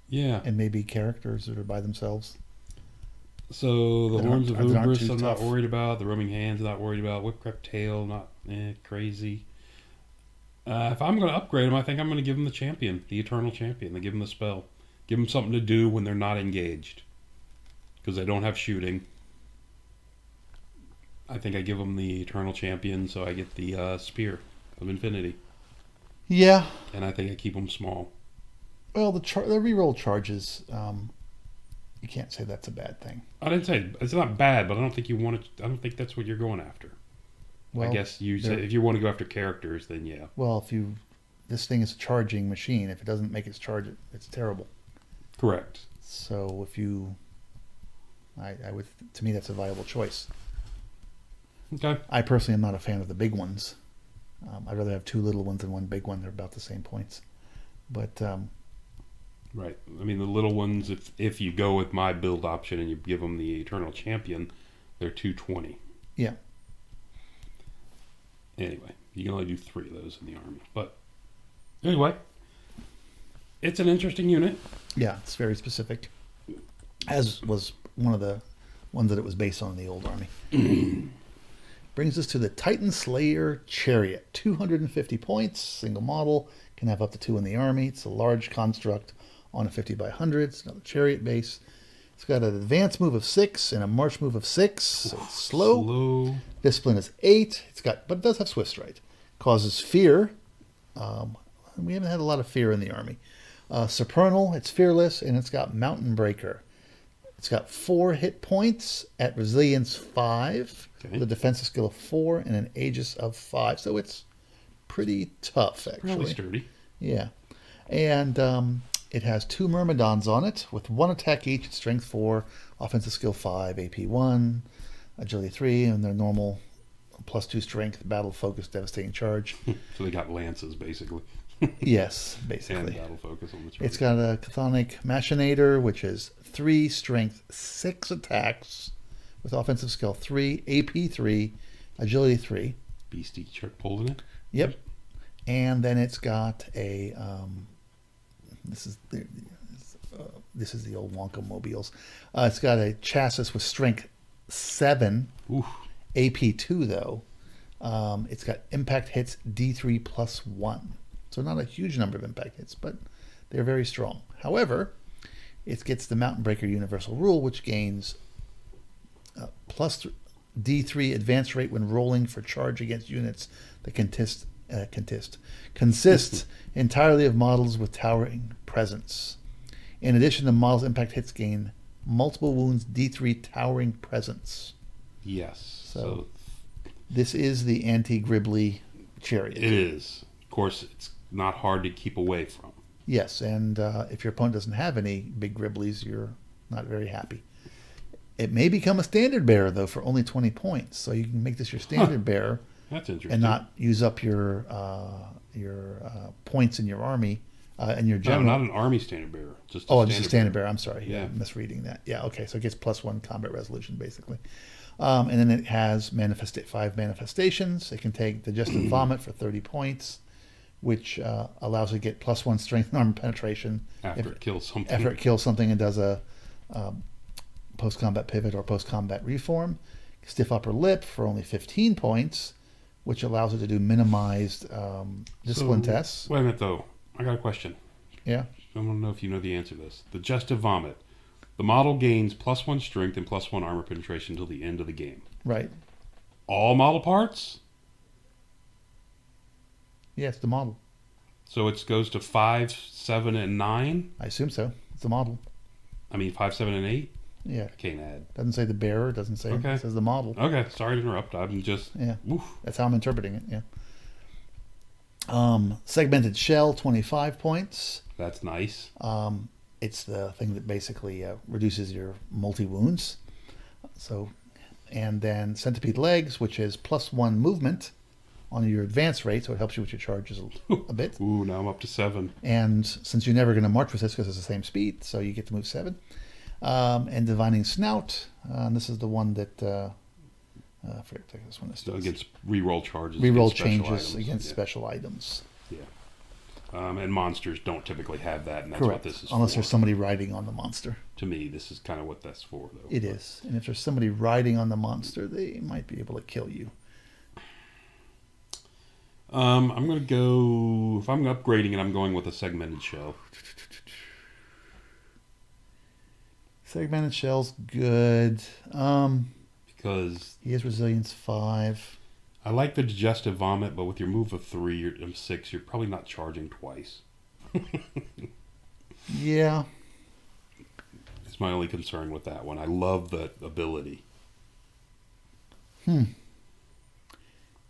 Speaker 1: Yeah.
Speaker 2: and maybe characters that are by themselves.
Speaker 1: So the
Speaker 2: That
Speaker 1: Horns of
Speaker 2: aren't
Speaker 1: Hubris,
Speaker 2: too
Speaker 1: I'm not
Speaker 2: tough.
Speaker 1: worried about. The Roaming Hands, I'm not worried about. Whipcraft Tail, not crazy. If I'm going to upgrade them, I think I'm going to give them the champion, the Eternal Champion. They give them the spell. Give them something to do when they're not engaged. Because they don't have shooting. I think I give them the Eternal Champion, so I get the Spear of Infinity.
Speaker 2: Yeah.
Speaker 1: And I think I keep them small.
Speaker 2: Well, the reroll charges, you can't say that's a bad thing.
Speaker 1: I didn't say it's not bad, but I don't think you want to. I don't think that's what you're going after.
Speaker 2: Well,
Speaker 1: I guess you say if you want to go after characters, then yeah.
Speaker 2: Well, this thing is a charging machine. If it doesn't make its charge, it's terrible.
Speaker 1: Correct.
Speaker 2: So I would, to me, that's a viable choice.
Speaker 1: Okay.
Speaker 2: I personally am not a fan of the big ones. I'd rather have 2 little ones than 1 big one. They're about the same points. But
Speaker 1: Right. I mean, the little ones, if you go with my build option and you give them the Eternal Champion, they're 220.
Speaker 2: yeah,
Speaker 1: Anyway, you can only do 3 of those in the army. But anyway, it's an interesting unit.
Speaker 2: yeah, it's very specific. As was one of the ones that it was based on in the old army. Brings us to the Titan Slayer Chariot. 250 points, single model, can have up to 2 in the army. It's a large construct on a 50 by 100. It's another chariot base. It's got an advance move of 6 and a march move of 6, so it's slow. Discipline is 8. But it does have Swift Strike. Causes fear. We haven't had a lot of fear in the army. Supernal, it's fearless, and it's got Mountain Breaker. It's got 4 hit points at resilience 5,
Speaker 1: Okay.
Speaker 2: the defensive skill of 4, and an Aegis of 5. So it's pretty tough, actually.
Speaker 1: Really sturdy.
Speaker 2: Yeah. And it has 2 Myrmidons on it with 1 attack each, strength 4, offensive skill 5, AP 1, agility 3, and their normal +2 strength, battle focus, devastating charge.
Speaker 1: So they got lances, basically.
Speaker 2: Yes,
Speaker 1: And
Speaker 2: basically.
Speaker 1: battle focus on the charge.
Speaker 2: It's got a Chthonic Machinator, which is 3 strength, 6 attacks with offensive skill 3, AP 3, agility 3.
Speaker 1: Beastie Chuck pulled in it.
Speaker 2: Yep. And then it's got a this is the old Wonka mobiles. It's got a chassis with strength 7,
Speaker 1: Oof.
Speaker 2: AP 2 though. It's got impact hits D3 +1. So not a huge number of impact hits, but they're very strong. However, it gets the Mountain Breaker universal rule, which gains plus D3 advance rate when rolling for charge against units that consist entirely of models with towering presence. In addition, the model's impact hits gain multiple wounds D3 towering presence.
Speaker 1: Yes.
Speaker 2: So this is the anti-Gribbly chariot.
Speaker 1: It is. Of course, it's not hard to keep away from.
Speaker 2: Yes, and if your opponent doesn't have any big Gribblies, you're not very happy. It may become a standard bearer, though, for only 20 points. So you can make this your standard bearer
Speaker 1: That's interesting.
Speaker 2: and not use up your points in your army and your
Speaker 1: No,
Speaker 2: general.
Speaker 1: not an army standard bearer. Just
Speaker 2: Just a standard bearer. I'm sorry.
Speaker 1: Yeah.
Speaker 2: I'm misreading that. Yeah, okay. So it gets +1 combat resolution, basically. And then it has 5 manifestations. It can take Digestive Vomit for 30 points, which allows it to get +1 strength and armor penetration.
Speaker 1: After it kills something.
Speaker 2: After it kills something and does a post-combat pivot or post-combat reform. Stiff Upper Lip for only 15 points, which allows it to do minimized discipline tests.
Speaker 1: Wait a minute, though. I got a question.
Speaker 2: Yeah.
Speaker 1: I want to know if you know the answer to this. Digestive Vomit. The model gains +1 strength and +1 armor penetration until the end of the game.
Speaker 2: Right.
Speaker 1: All model parts?
Speaker 2: Yes, the model.
Speaker 1: So it goes to 5, 7, and 9?
Speaker 2: I assume so. It's the model.
Speaker 1: I mean 5, 7, and 8?
Speaker 2: Yeah.
Speaker 1: I can't add.
Speaker 2: Doesn't say the bearer. Doesn't say.
Speaker 1: Okay.
Speaker 2: It says the model.
Speaker 1: Okay, sorry to interrupt. I'm just...
Speaker 2: Yeah.
Speaker 1: Oof.
Speaker 2: That's how I'm interpreting it. Yeah. Segmented Shell, 25 points.
Speaker 1: That's nice.
Speaker 2: it's the thing that basically reduces your multi-wounds. So, and then Centipede Legs, which is +1 movement on your advance rate, so it helps you with your charges a bit.
Speaker 1: Ooh, now I'm up to 7.
Speaker 2: And since you're never going to march with this because it's the same speed, so you get to move 7. And Divining Snout, and this is the one that I forget what this one is.
Speaker 1: So against reroll charges.
Speaker 2: Reroll
Speaker 1: against special
Speaker 2: changes
Speaker 1: items.
Speaker 2: against special items.
Speaker 1: Yeah. And monsters don't typically have that, and that's
Speaker 2: Correct.
Speaker 1: what this is
Speaker 2: Unless
Speaker 1: for.
Speaker 2: there's somebody riding on the monster.
Speaker 1: To me, this is kind of what that's for, though.
Speaker 2: It is. And if there's somebody riding on the monster, they might be able to kill you.
Speaker 1: I'm going to go... If I'm upgrading it, I'm going with a segmented shell.
Speaker 2: Segmented shell's good.
Speaker 1: Because...
Speaker 2: He has resilience 5.
Speaker 1: I like the digestive vomit, but with your move of 3 or 6, you're probably not charging twice.
Speaker 2: Yeah.
Speaker 1: It's my only concern with that one. I love the ability.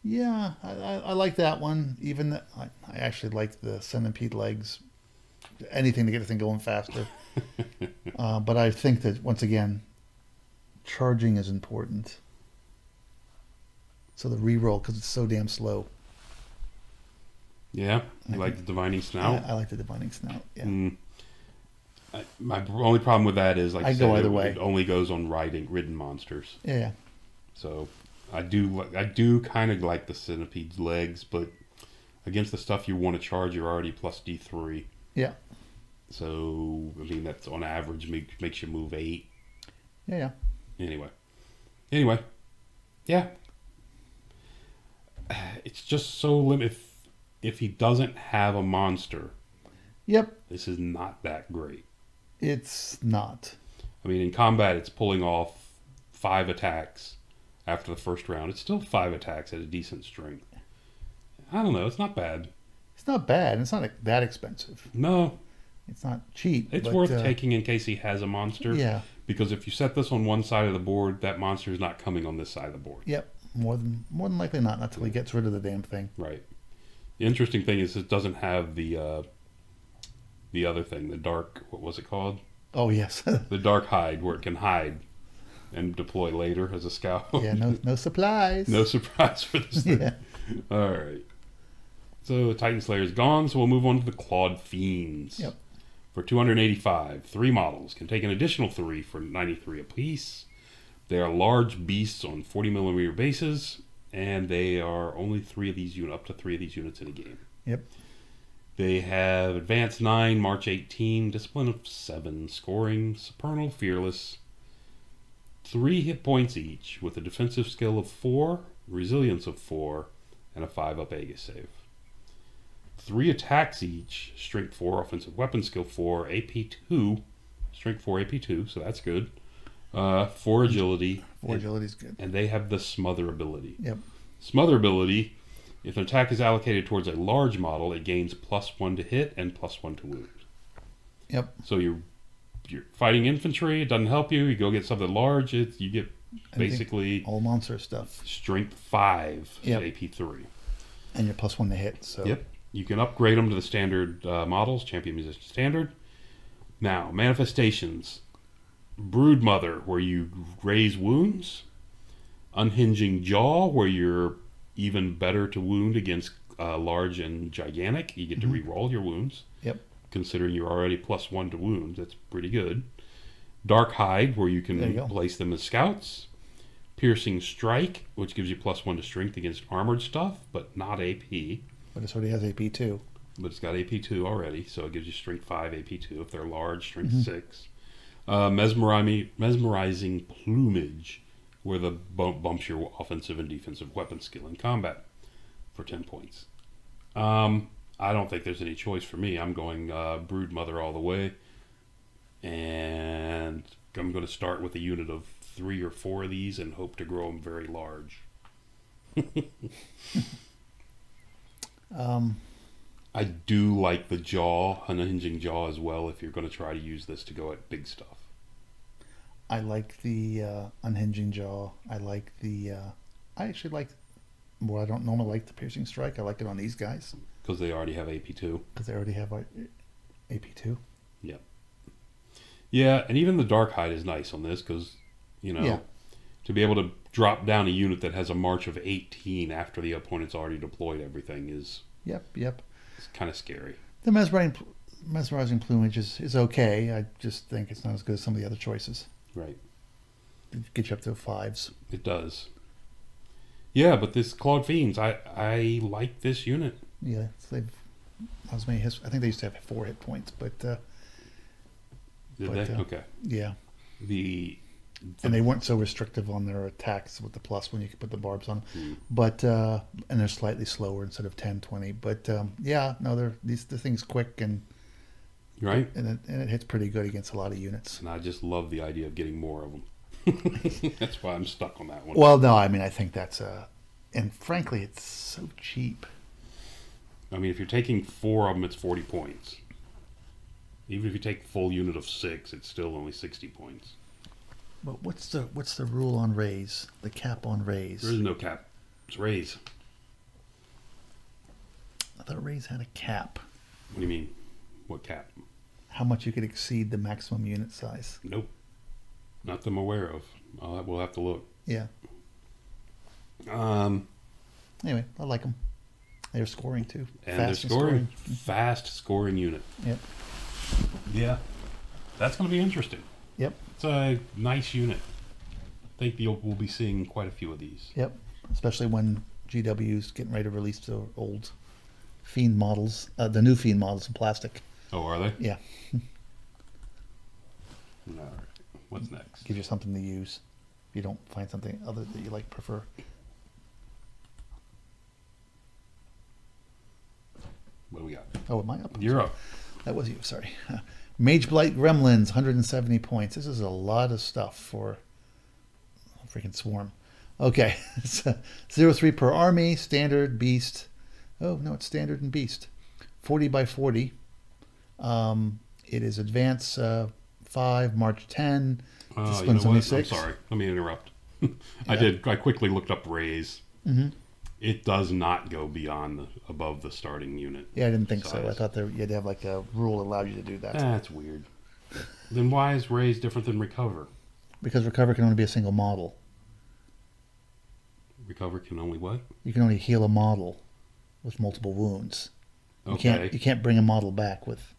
Speaker 2: Yeah, I like that one. Even I actually like the Centipede Legs. Anything to get the thing going faster. But I think that, once again, charging is important. So the reroll, because it's so damn slow.
Speaker 1: Yeah? You like the Divining Snout?
Speaker 2: I like the Divining Snout, yeah.
Speaker 1: My only problem with that is, like
Speaker 2: I
Speaker 1: I
Speaker 2: go
Speaker 1: said,
Speaker 2: either way.
Speaker 1: it only goes on ridden monsters.
Speaker 2: Yeah.
Speaker 1: So I do kind of like the Centipede's Legs, but against the stuff you want to charge, you're already plus D3.
Speaker 2: Yeah.
Speaker 1: So, I mean, that's on average makes you move 8.
Speaker 2: Yeah.
Speaker 1: Anyway. Yeah. It's just so limited. If he doesn't have a monster,
Speaker 2: Yep.
Speaker 1: this is not that great.
Speaker 2: It's not.
Speaker 1: I mean, in combat, it's pulling off 5 attacks after the first round. It's still 5 attacks at a decent strength. I don't know. It's not bad.
Speaker 2: It's not bad. It's not that expensive.
Speaker 1: No.
Speaker 2: It's not cheap.
Speaker 1: It's
Speaker 2: but,
Speaker 1: worth taking in case he has a monster.
Speaker 2: Yeah.
Speaker 1: Because if you set this on one side of the board, that monster is not coming on this side of the board.
Speaker 2: Yep. More than likely not until he gets rid of the damn thing.
Speaker 1: Right. The interesting thing is it doesn't have the other thing, the dark, what was it called?
Speaker 2: Oh, yes.
Speaker 1: The dark hide, where it can hide and deploy later as a scout.
Speaker 2: Yeah, no supplies.
Speaker 1: No surprise for this thing.
Speaker 2: Yeah.
Speaker 1: All right. So Titan Slayer is gone, so we'll move on to the Clawed Fiends.
Speaker 2: Yep.
Speaker 1: For 285, 3 models. Can take an additional 3 for 93 apiece. They are large beasts on 40mm bases, and they are only 3 of these up to 3 of these units in a game.
Speaker 2: Yep.
Speaker 1: They have Advance 9, March 18, Discipline of 7, Scoring, Supernal, Fearless, 3 hit points each, with a defensive skill of 4, Resilience of 4, and a 5-up Aegis save. 3 attacks each, Strength 4, Offensive Weapon Skill 4, AP 2, Strength 4, AP 2, so that's good. 4 Agility.
Speaker 2: 4 Agility is good.
Speaker 1: And they have the Smother ability.
Speaker 2: Yep.
Speaker 1: Smother ability, if an attack is allocated towards a large model, it gains +1 to hit and +1 to wound.
Speaker 2: Yep.
Speaker 1: So you're fighting infantry, it doesn't help you, you go get something large, you get basically
Speaker 2: all monster stuff.
Speaker 1: Strength 5,
Speaker 2: Yep.
Speaker 1: AP 3.
Speaker 2: And you're +1 to hit. So.
Speaker 1: Yep. You can upgrade them to the standard models, Champion Musician Standard. Now, manifestations. Broodmother, where you raise wounds. Unhinging Jaw, where you're even better to wound against large and gigantic. You get to re-roll your wounds.
Speaker 2: Yep.
Speaker 1: Considering you're already +1 to wounds, that's pretty good. Dark Hide, where you can place them as scouts. Piercing Strike, which gives you +1 to strength against armored stuff, but not AP.
Speaker 2: But it already has AP 2.
Speaker 1: But it's got AP 2 already, so it gives you strength 5, AP 2 if they're large, strength 6. Mesmerizing Plumage, where the bumps your offensive and defensive weapon skill in combat for 10 points. I don't think there's any choice for me. I'm going Broodmother all the way. And I'm going to start with a unit of 3 or 4 of these and hope to grow them very large. I do like the Jaw, Unhinging Jaw as well, if you're going to try to use this to go at big stuff.
Speaker 2: I like the Unhinging Jaw. I like the... I actually like... Well, I don't normally like the Piercing Strike. I like it on these guys.
Speaker 1: Because they already have AP2.
Speaker 2: Because they already have AP2.
Speaker 1: Yep. Yeah, and even the Dark Hide is nice on this because,
Speaker 2: Yeah.
Speaker 1: to be able to drop down a unit that has a march of 18 after the opponent's already deployed everything is
Speaker 2: Yep.
Speaker 1: it's kind of scary.
Speaker 2: The mesmerizing plumage is okay. I just think it's not as good as some of the other choices.
Speaker 1: Right.
Speaker 2: It gets you up to 5s.
Speaker 1: It does. Yeah, but this Clawed Fiends, I like this unit.
Speaker 2: Yeah, so they've not as many hits. I think they used to have 4 hit points, but
Speaker 1: Did they? Okay.
Speaker 2: yeah.
Speaker 1: The
Speaker 2: And they weren't so restrictive on their attacks with the plus when you could put the barbs on. But and they're slightly slower instead of 10, 20. But yeah, no, the thing's quick and
Speaker 1: right,
Speaker 2: and it hits pretty good against a lot of units.
Speaker 1: and I just love the idea of getting more of them. That's why I'm stuck on that one.
Speaker 2: Well, no, I mean I think that's and frankly it's so cheap.
Speaker 1: I mean, if you're taking 4 of them, it's 40 points. Even if you take full unit of 6, it's still only 60 points.
Speaker 2: But what's the rule on raise? The cap on raise?
Speaker 1: There is no cap. It's raise.
Speaker 2: I thought raise had a cap.
Speaker 1: What do you mean? What cap?
Speaker 2: How much you could exceed the maximum unit size?
Speaker 1: Nope. Not that I'm aware of. We'll have to look.
Speaker 2: Yeah. Anyway, I like them. They're scoring too.
Speaker 1: And they're scoring. Fast scoring unit.
Speaker 2: Yep.
Speaker 1: Yeah. That's going to be interesting.
Speaker 2: Yep.
Speaker 1: It's a nice unit. I think we'll be seeing quite a few of these.
Speaker 2: Yep. Especially when GW's getting ready to release their old Fiend models, the new Fiend models in plastic.
Speaker 1: Oh, are they?
Speaker 2: Yeah.
Speaker 1: All right. What's next?
Speaker 2: Gives you something to use. If you don't find something other that you prefer.
Speaker 1: What do we got?
Speaker 2: Oh, am I up?
Speaker 1: You're up.
Speaker 2: That was you. Sorry. Mage Blight Gremlins, 170 points. This is a lot of stuff for a freaking swarm. Okay. It's 0-3 per army, standard, beast. Oh, no, it's standard and beast. 40 by 40. It is advance 5, March 10, discipline 76.
Speaker 1: I'm sorry. Let me interrupt. I quickly looked up raise.
Speaker 2: Mm-hmm.
Speaker 1: It does not go above the starting unit.
Speaker 2: Yeah, I didn't think so.
Speaker 1: size.
Speaker 2: I thought you had to have like a rule that allowed you to do that.
Speaker 1: That's weird. Then why is raise different than recover?
Speaker 2: Because recover can only be a single model.
Speaker 1: Recover can only what?
Speaker 2: You can only heal a model with multiple wounds.
Speaker 1: Okay.
Speaker 2: You can't bring a model back with.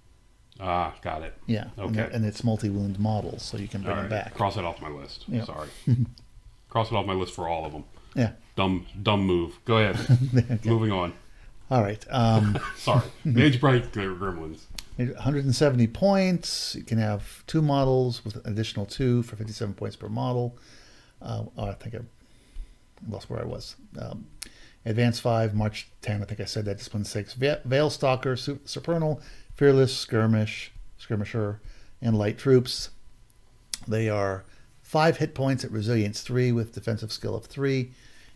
Speaker 1: Got it.
Speaker 2: Yeah.
Speaker 1: Okay.
Speaker 2: And it's multi-wound models, so you can bring them back.
Speaker 1: Cross it off my list.
Speaker 2: Yeah.
Speaker 1: Sorry. Cross it off my list for all of them.
Speaker 2: Yeah.
Speaker 1: Dumb move. Go ahead.
Speaker 2: Okay.
Speaker 1: Moving on.
Speaker 2: All right.
Speaker 1: Sorry. Mage Bright Gremlins.
Speaker 2: 170 points. You can have 2 models with an additional 2 for 57 points per model. I think I lost where I was. Advance 5, March 10. I think I said that. Discipline 6. Veil Stalker, Supernal, Fearless, Skirmisher, and Light Troops. They are 5 hit points at Resilience 3 with defensive skill of 3,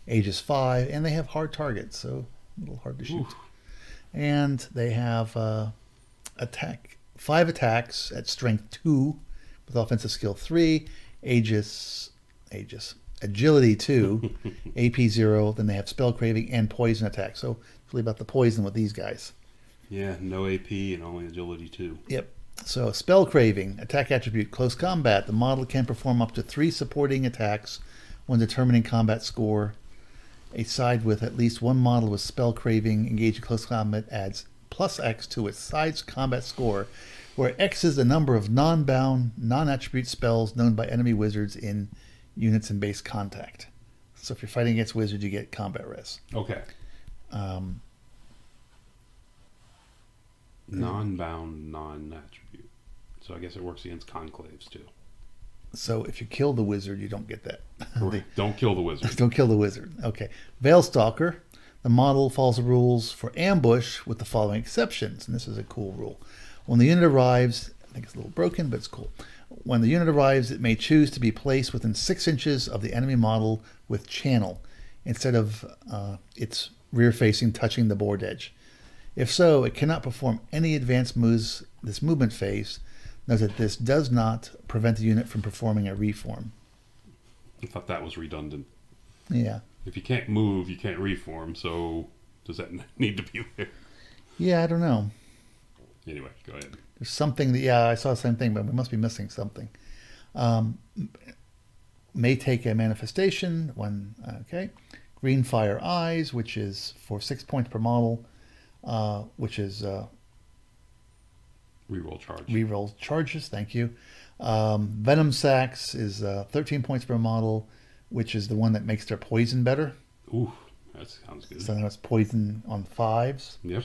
Speaker 2: Aegis 5, and they have hard targets, so a little hard to shoot.
Speaker 1: Oof.
Speaker 2: And they have 5 attacks at Strength 2 with offensive skill 3, Agility 2, AP 0. Then they have Spell Craving and Poison attack. So it's really about the poison with these guys.
Speaker 1: Yeah, no AP and only agility 2.
Speaker 2: Yep. So Spell Craving, attack attribute, close combat. The model can perform up to 3 supporting attacks when determining combat score. A side with at least 1 model with Spell Craving engaged in close combat adds +X to its side's combat score, where X is the number of non-bound, non-attribute spells known by enemy wizards in units in base contact. So if you're fighting against wizards, you get combat res.
Speaker 1: Okay. Non-bound, non-attribute. So I guess it works against conclaves too.
Speaker 2: So if you kill the wizard, you don't get that.
Speaker 1: Don't kill the wizard.
Speaker 2: Don't kill the wizard. Okay. Veil Stalker. The model follows the rules for ambush with the following exceptions. And this is a cool rule. When the unit arrives, I think it's a little broken, but it's cool. When the unit arrives, it may choose to be placed within 6 inches of the enemy model with channel, instead of its rear facing touching the board edge. If so, it cannot perform any advanced moves this movement phase. Note that this does not prevent the unit from performing a reform.
Speaker 1: I thought that was redundant.
Speaker 2: Yeah.
Speaker 1: If you can't move, you can't reform, so does that need to be there?
Speaker 2: Yeah, I don't know.
Speaker 1: Anyway, go ahead.
Speaker 2: There's something that, yeah, I saw the same thing, but we must be missing something. May take a manifestation when, okay. Green Fire Eyes, which is for 6 points per model, which is
Speaker 1: Reroll charge.
Speaker 2: reroll charges, thank you. Venom Sacs is 13 points per model, which is the one that makes their poison better.
Speaker 1: Ooh, that sounds good.
Speaker 2: So that's poison on 5s.
Speaker 1: Yep.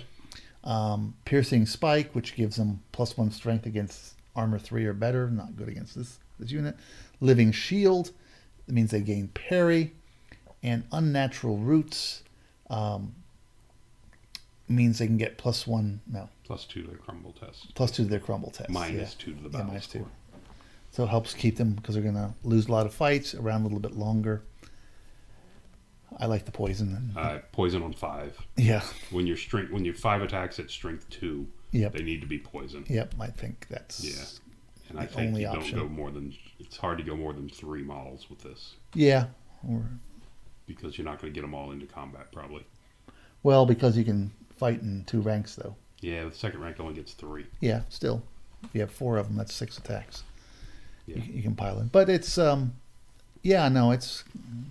Speaker 2: Piercing Spike, which gives them +1 strength against armor 3 or better. Not good against this unit. Living Shield, that means they gain parry. And Unnatural Roots means they can get +1, no.
Speaker 1: +2 to their crumble test.
Speaker 2: +2 to their crumble test.
Speaker 1: -2 to the battle
Speaker 2: -2.
Speaker 1: score.
Speaker 2: So it helps keep them, because they're going to lose a lot of fights, around a little bit longer. I like the poison.
Speaker 1: Poison on 5.
Speaker 2: Yeah.
Speaker 1: When you're 5 attacks at strength 2,
Speaker 2: Yep.
Speaker 1: they need to be poison.
Speaker 2: Yep, I think that's
Speaker 1: And I
Speaker 2: the
Speaker 1: think
Speaker 2: only
Speaker 1: you
Speaker 2: option.
Speaker 1: don't go more than, it's hard to go more than 3 models with this.
Speaker 2: Yeah. Or,
Speaker 1: Because you're not going to get them all into combat, probably.
Speaker 2: well, because you can fight in 2 ranks, though.
Speaker 1: Yeah, the second rank only gets 3.
Speaker 2: Yeah, still. If you have 4 of them, that's 6 attacks.
Speaker 1: Yeah.
Speaker 2: You can pile in. But it's, yeah, no, it's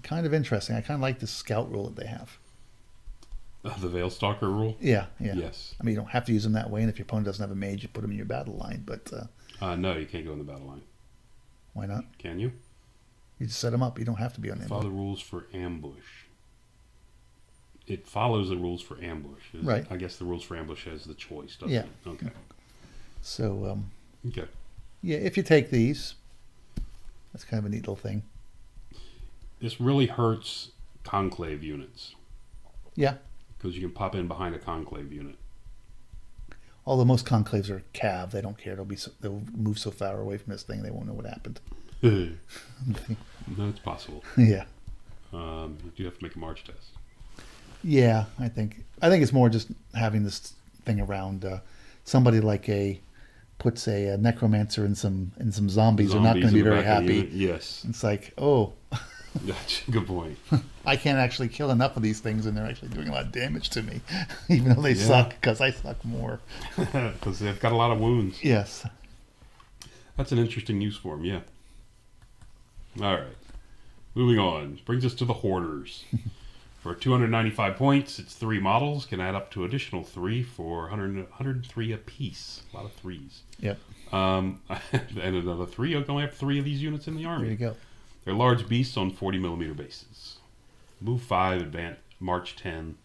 Speaker 2: kind of interesting. I kind of like the scout rule that they have.
Speaker 1: The Veil Stalker rule?
Speaker 2: Yeah, yeah.
Speaker 1: Yes.
Speaker 2: I mean, you don't have to use them that way, and if your opponent doesn't have a mage, you put them in your battle line, but
Speaker 1: No, you can't go in the battle line.
Speaker 2: why not?
Speaker 1: Can you?
Speaker 2: You just set them up. You don't have to be on
Speaker 1: Follow
Speaker 2: ambush.
Speaker 1: the rules for ambush. It follows the rules for ambush.
Speaker 2: Right.
Speaker 1: I guess the rules for ambush has the choice, doesn't
Speaker 2: Yeah.
Speaker 1: it? Okay.
Speaker 2: So,
Speaker 1: Okay.
Speaker 2: yeah, if you take these, that's kind of a neat little thing.
Speaker 1: This really hurts conclave units.
Speaker 2: Yeah.
Speaker 1: Because you can pop in behind a conclave unit.
Speaker 2: Although most conclaves are cav, they don't care. They'll move so far away from this thing, they won't know what happened.
Speaker 1: No, it's possible.
Speaker 2: Yeah.
Speaker 1: You do have to make a march test.
Speaker 2: Yeah, I think it's more just having this thing around. Somebody like puts a necromancer in some zombies. They're not going to be
Speaker 1: in the
Speaker 2: very
Speaker 1: back of the
Speaker 2: happy.
Speaker 1: unit. Yes.
Speaker 2: It's like, oh,
Speaker 1: Gotcha. Good point.
Speaker 2: I can't actually kill enough of these things, and they're actually doing a lot of damage to me, even though they suck, because I suck more.
Speaker 1: Because they've got a lot of wounds.
Speaker 2: Yes.
Speaker 1: That's an interesting use for them, yeah. All right. Moving on. Brings us to the Hoarders. For 295 points, it's 3 models. Can add up to additional 3 for 103 apiece. A lot of 3s.
Speaker 2: Yep.
Speaker 1: And another 3. You can only have 3 of these units in the army.
Speaker 2: There you go.
Speaker 1: They're large beasts on 40mm bases. Move 5, advance, March 10.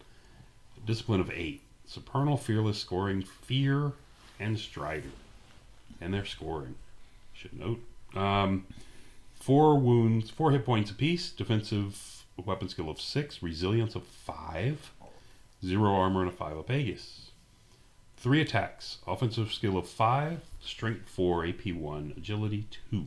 Speaker 1: Discipline of 8. Supernal, Fearless, Scoring, Fear, and Strider. And they're scoring. Should note. 4 wounds, 4 hit points apiece. Defensive weapon skill of 6. Resilience of 5. 0 armor and a 5 up Aegis. 3 attacks. Offensive skill of 5. Strength 4. AP 1. Agility 2.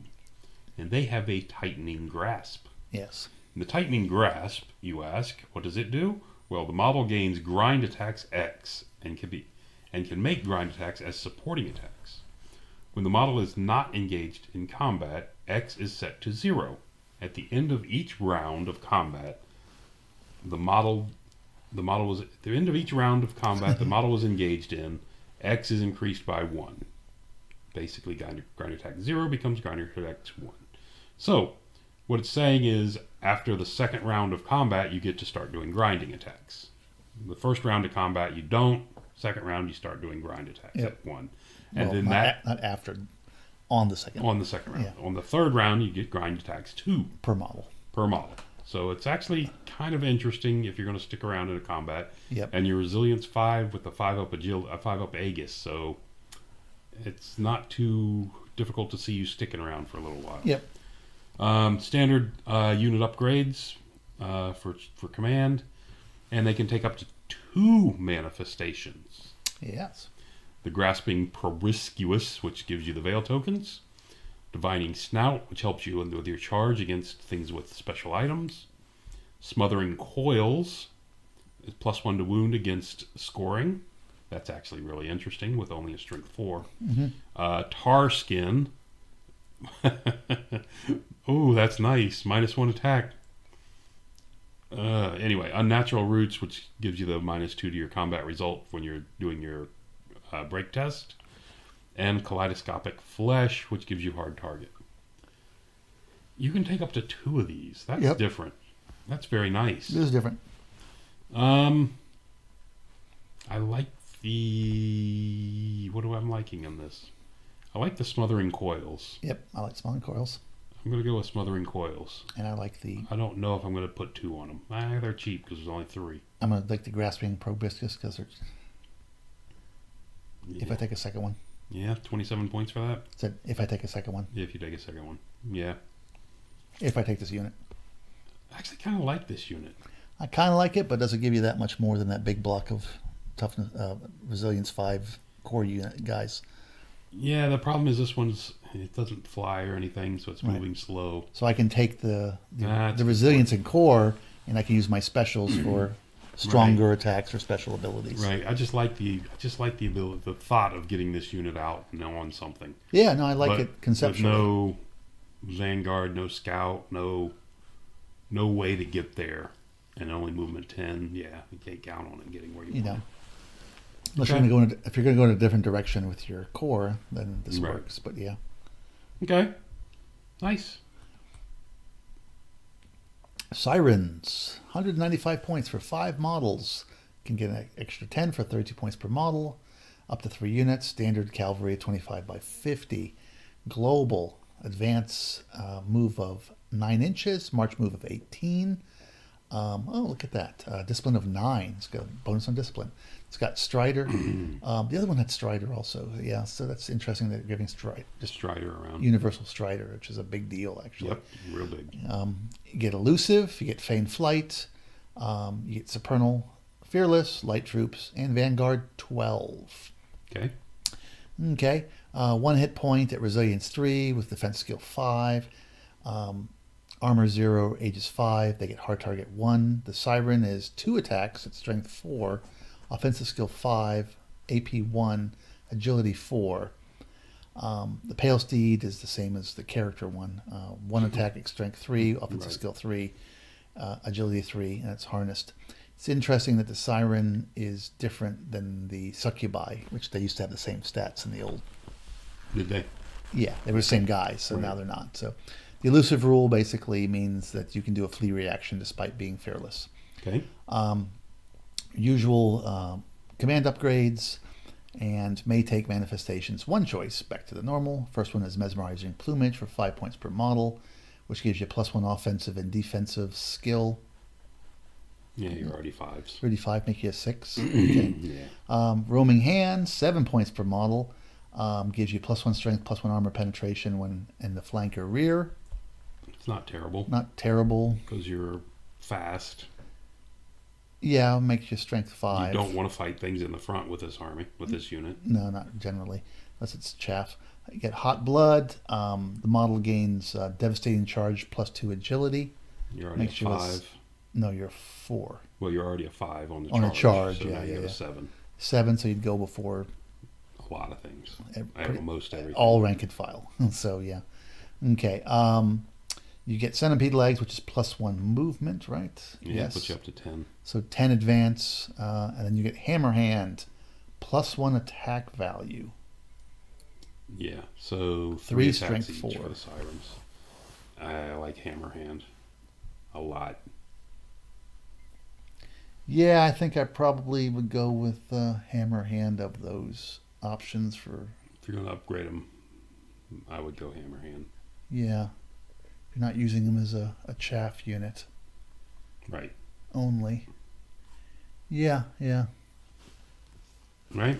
Speaker 1: And they have a Tightening Grasp.
Speaker 2: Yes.
Speaker 1: In the Tightening Grasp, you ask, what does it do? Well, the model gains grind attacks X and can make grind attacks as supporting attacks. When the model is not engaged in combat, X is set to 0. At the end of each round of combat, the model was at the end of each round of combat the model was engaged in, X is increased by 1. Basically, grind attack 0 becomes grind attack 1. So, what it's saying is, after the second round of combat, you get to start doing grinding attacks. The first round of combat, you don't. Second round, you start doing grind attacks at 1. And
Speaker 2: Well,
Speaker 1: then
Speaker 2: not after, on the second.
Speaker 1: on the second round.
Speaker 2: Yeah.
Speaker 1: On the third round, you get grind attacks 2
Speaker 2: Per model.
Speaker 1: per model. So it's actually kind of interesting if you're going to stick around in a combat.
Speaker 2: Yep.
Speaker 1: And your resilience 5 with a 5 up a 5 up Aegis, so it's not too difficult to see you sticking around for a little while.
Speaker 2: Yep.
Speaker 1: Standard unit upgrades for command, and they can take up to 2 manifestations.
Speaker 2: Yes.
Speaker 1: The Grasping Promiscuous, which gives you the Veil tokens. Divining Snout, which helps you with your charge against things with special items. Smothering Coils is +1 to wound against scoring. That's actually really interesting with only a strength 4. Tar Skin. Oh, that's nice. -1 attack. Anyway, Unnatural Roots, which gives you the -2 to your combat result when you're doing your break test. and Kaleidoscopic Flesh, which gives you hard target. You can take up to 2 of these. That's different. That's very nice.
Speaker 2: It is different.
Speaker 1: I like the... What am I liking in this? I like the Smothering Coils.
Speaker 2: Yep, I like Smothering Coils.
Speaker 1: I'm going to go with Smothering Coils.
Speaker 2: And I like the...
Speaker 1: I don't know if I'm going to put 2 on them. They're cheap because there's only 3.
Speaker 2: I'm going to like the Grasping Proboscis because they're...
Speaker 1: Yeah.
Speaker 2: If I take a second one.
Speaker 1: Yeah, 27 points for that.
Speaker 2: Said if I take a second one.
Speaker 1: Yeah, if you take a second one. Yeah.
Speaker 2: If I take this unit.
Speaker 1: I actually kind of like this unit.
Speaker 2: I kind of like it, but does it give you that much more than that big block of toughness, resilience 5 core unit guys?
Speaker 1: Yeah, the problem is this one's, it doesn't fly or anything, so it's moving slow.
Speaker 2: So I can take the resilience and core, and I can use my specials for stronger attacks or special abilities.
Speaker 1: Right. I just like the ability, the thought of getting this unit out and on something.
Speaker 2: Yeah, no, I like it conceptually.
Speaker 1: But no Vanguard, no Scout, no way to get there, and only movement 10. Yeah, you can't count on it getting where you want.
Speaker 2: Unless you're going to if you're going to go in a different direction with your core, then this works. But yeah.
Speaker 1: Okay. Nice.
Speaker 2: Sirens, 195 points for 5 models. Can get an extra 10 for 32 points per model. Up to 3 units. Standard cavalry 25 by 50. Global advance move of 9 inches. March move of 18. Oh, look at that. Discipline of 9. It's got a bonus on discipline. It's got Strider. The other one had Strider also. Yeah, so that's interesting that they're giving
Speaker 1: Strider around.
Speaker 2: Universal Strider, which is a big deal, actually.
Speaker 1: Yep, real big.
Speaker 2: You get Elusive, you get Feigned Flight, you get Supernal, Fearless, Light Troops, and Vanguard 12.
Speaker 1: Okay.
Speaker 2: Okay. 1 hit point at Resilience 3 with Defense Skill 5. Armor 0, Aegis 5. They get Hard Target 1. The Siren is 2 attacks at Strength 4. Offensive Skill 5. AP 1. Agility 4. The Pale Steed is the same as the character one. 1 attack at Strength 3. Offensive Skill 3. Agility 3. And it's harnessed. It's interesting that the Siren is different than the Succubi, which they used to have the same stats in the old.
Speaker 1: Did they?
Speaker 2: Yeah, they were the same guys, so now they're not. So the elusive rule basically means that you can do a flee reaction despite being fearless.
Speaker 1: Okay.
Speaker 2: Usual command upgrades, and may take manifestations. 1 choice, back to the normal. First one is Mesmerizing Plumage for 5 points per model, which gives you +1 offensive and defensive skill.
Speaker 1: Yeah, you're already 5s.
Speaker 2: 35 make you a 6. Okay.
Speaker 1: Yeah.
Speaker 2: Roaming Hand, 7 points per model. Gives you +1 strength, +1 armor penetration when in the flank or rear.
Speaker 1: It's not terrible.
Speaker 2: Not terrible.
Speaker 1: Because you're fast.
Speaker 2: Yeah, makes you strength 5.
Speaker 1: You don't want to fight things in the front with this army, with this unit.
Speaker 2: No, not generally, unless it's chaff. You get Hot Blood. The model gains Devastating Charge +2 agility.
Speaker 1: You're already
Speaker 2: makes
Speaker 1: a 5.
Speaker 2: No, you're 4.
Speaker 1: Well, you're already a 5 on the
Speaker 2: on
Speaker 1: charge.
Speaker 2: a charge,
Speaker 1: so
Speaker 2: yeah,
Speaker 1: now you
Speaker 2: yeah,
Speaker 1: have
Speaker 2: yeah.
Speaker 1: a 7.
Speaker 2: 7, so you'd go before
Speaker 1: A lot of things. I have most everything.
Speaker 2: all rank and file. So yeah. Okay. You get Centipede Legs, which is +1 movement, right?
Speaker 1: Yeah,
Speaker 2: yes.
Speaker 1: puts you up to 10.
Speaker 2: So 10 advance, and then you get Hammer Hand, +1 attack value.
Speaker 1: Yeah, so
Speaker 2: 3
Speaker 1: attacks
Speaker 2: strength
Speaker 1: each
Speaker 2: 4
Speaker 1: for the Sirens. I like Hammer Hand a lot.
Speaker 2: Yeah, I think I probably would go with Hammer Hand of those options for.
Speaker 1: If you're going to upgrade them, I would go Hammer Hand.
Speaker 2: Yeah, you're not using them as a chaff unit.
Speaker 1: Right.
Speaker 2: Only. Yeah.
Speaker 1: Right?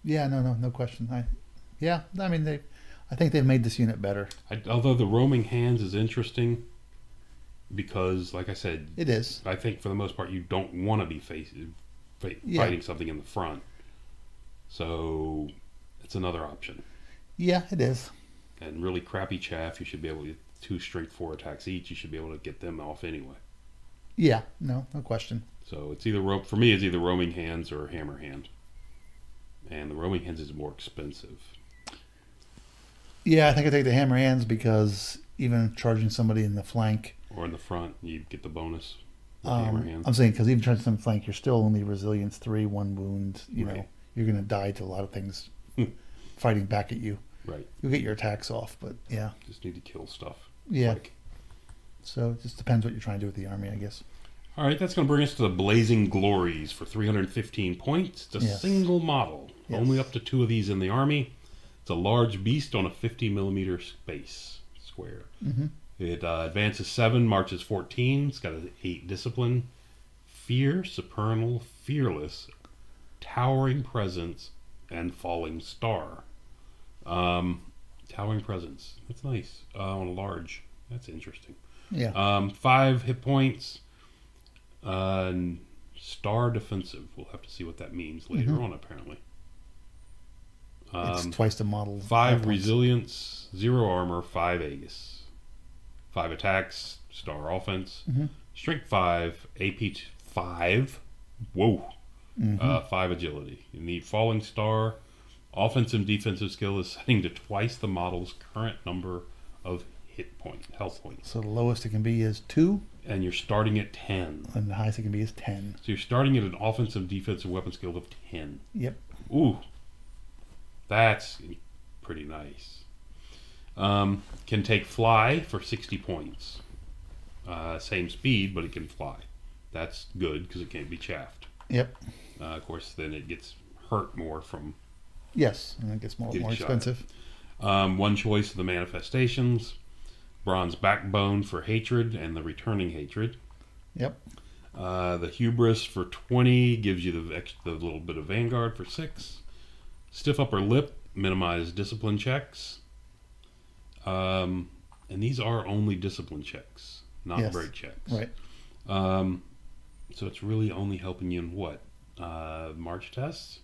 Speaker 2: Yeah, no question. I mean, I think they've made this unit better.
Speaker 1: Although the Roaming Hands is interesting because, like I said,
Speaker 2: It is.
Speaker 1: I think for the most part you don't want to be fighting something in the front. So it's another option.
Speaker 2: Yeah, it is.
Speaker 1: And really crappy chaff, you should be able to get 2 strength 4 attacks each. You should be able to get them off anyway.
Speaker 2: Yeah, no question.
Speaker 1: So it's either for me, it's either Roaming Hands or Hammer Hand. And the Roaming Hands is more expensive.
Speaker 2: Yeah, I think I take the Hammer Hands because even charging somebody in the flank.
Speaker 1: Or in the front, you get the bonus with Hammer Hands.
Speaker 2: I'm saying because even charging some flank, you're still only resilience 3, 1 wound. You know, you're going to die to a lot of things fighting back at you.
Speaker 1: Right.
Speaker 2: You'll get your attacks off, but yeah.
Speaker 1: Just need to kill stuff.
Speaker 2: Yeah.
Speaker 1: Quick.
Speaker 2: So it just depends what you're trying to do with the army, I guess.
Speaker 1: All right, that's going to bring us to the Blazing Glories for 315 points. It's a
Speaker 2: Yes.
Speaker 1: single model.
Speaker 2: Yes.
Speaker 1: Only up to 2 of these in the army. It's a large beast on a 50 millimeter space square.
Speaker 2: Mm-hmm.
Speaker 1: It advances 7, marches 14. It's got an 8 discipline, fear, supernal, fearless, towering presence, and falling star. Towering presence. That's nice. On a large. That's interesting.
Speaker 2: Yeah.
Speaker 1: 5 hit points. Star defensive. We'll have to see what that means later on, apparently.
Speaker 2: It's twice the model.
Speaker 1: 5 resilience, 0 armor, 5 Aegis. 5 attacks, star offense. Strength 5, AP 5. Whoa. 5 agility. You need falling star. Offensive and defensive skill is setting to twice the model's current number of health points.
Speaker 2: So the lowest it can be is 2.
Speaker 1: And you're starting at 10.
Speaker 2: And the highest it can be is 10.
Speaker 1: So you're starting at an offensive defensive weapon skill of 10.
Speaker 2: Yep.
Speaker 1: Ooh. That's pretty nice. Can take fly for 60 points. Same speed, but it can fly. That's good because it can't be chaffed.
Speaker 2: Yep.
Speaker 1: Of course, then it gets hurt more from...
Speaker 2: Yes, and it gets more expensive.
Speaker 1: 1 choice of the manifestations. Bronze backbone for hatred and the returning hatred.
Speaker 2: Yep.
Speaker 1: The hubris for 20 gives you the little bit of vanguard for 6. Stiff upper lip, minimize discipline checks. And these are only discipline checks, not break checks.
Speaker 2: Right.
Speaker 1: So it's really only helping you in what? March tests?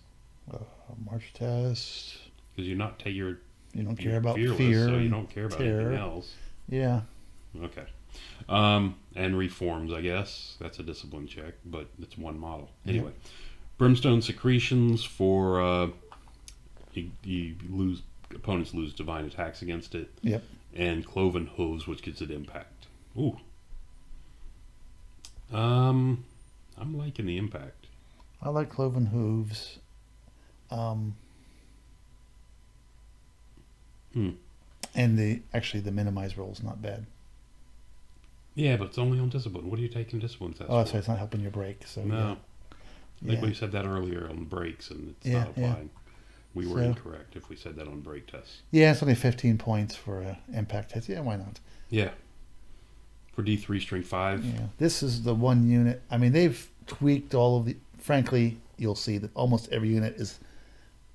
Speaker 2: March test.
Speaker 1: Because you're not you
Speaker 2: don't care about
Speaker 1: fearless,
Speaker 2: fear.
Speaker 1: so you don't care about
Speaker 2: terror.
Speaker 1: anything else.
Speaker 2: Yeah.
Speaker 1: Okay. And reforms, I guess. That's a discipline check, but it's 1 model. Anyway. Brimstone secretions for opponents lose divine attacks against it.
Speaker 2: Yep.
Speaker 1: And cloven hooves, which gives it impact. Ooh. I'm liking the impact.
Speaker 2: I like cloven hooves. And the minimize roll is not bad.
Speaker 1: Yeah, but it's only on discipline. What are you taking discipline tests?
Speaker 2: Oh, that's right. It's not helping your break. So
Speaker 1: no. I think
Speaker 2: Yeah.
Speaker 1: we said that earlier on breaks, and it's not applying. We were incorrect if we said that on break tests.
Speaker 2: Yeah, it's only 15 points for impact hits. Yeah, why not?
Speaker 1: Yeah. For D3 string 5.
Speaker 2: Yeah. This is the one unit. I mean, they've tweaked all of the... Frankly, you'll see that almost every unit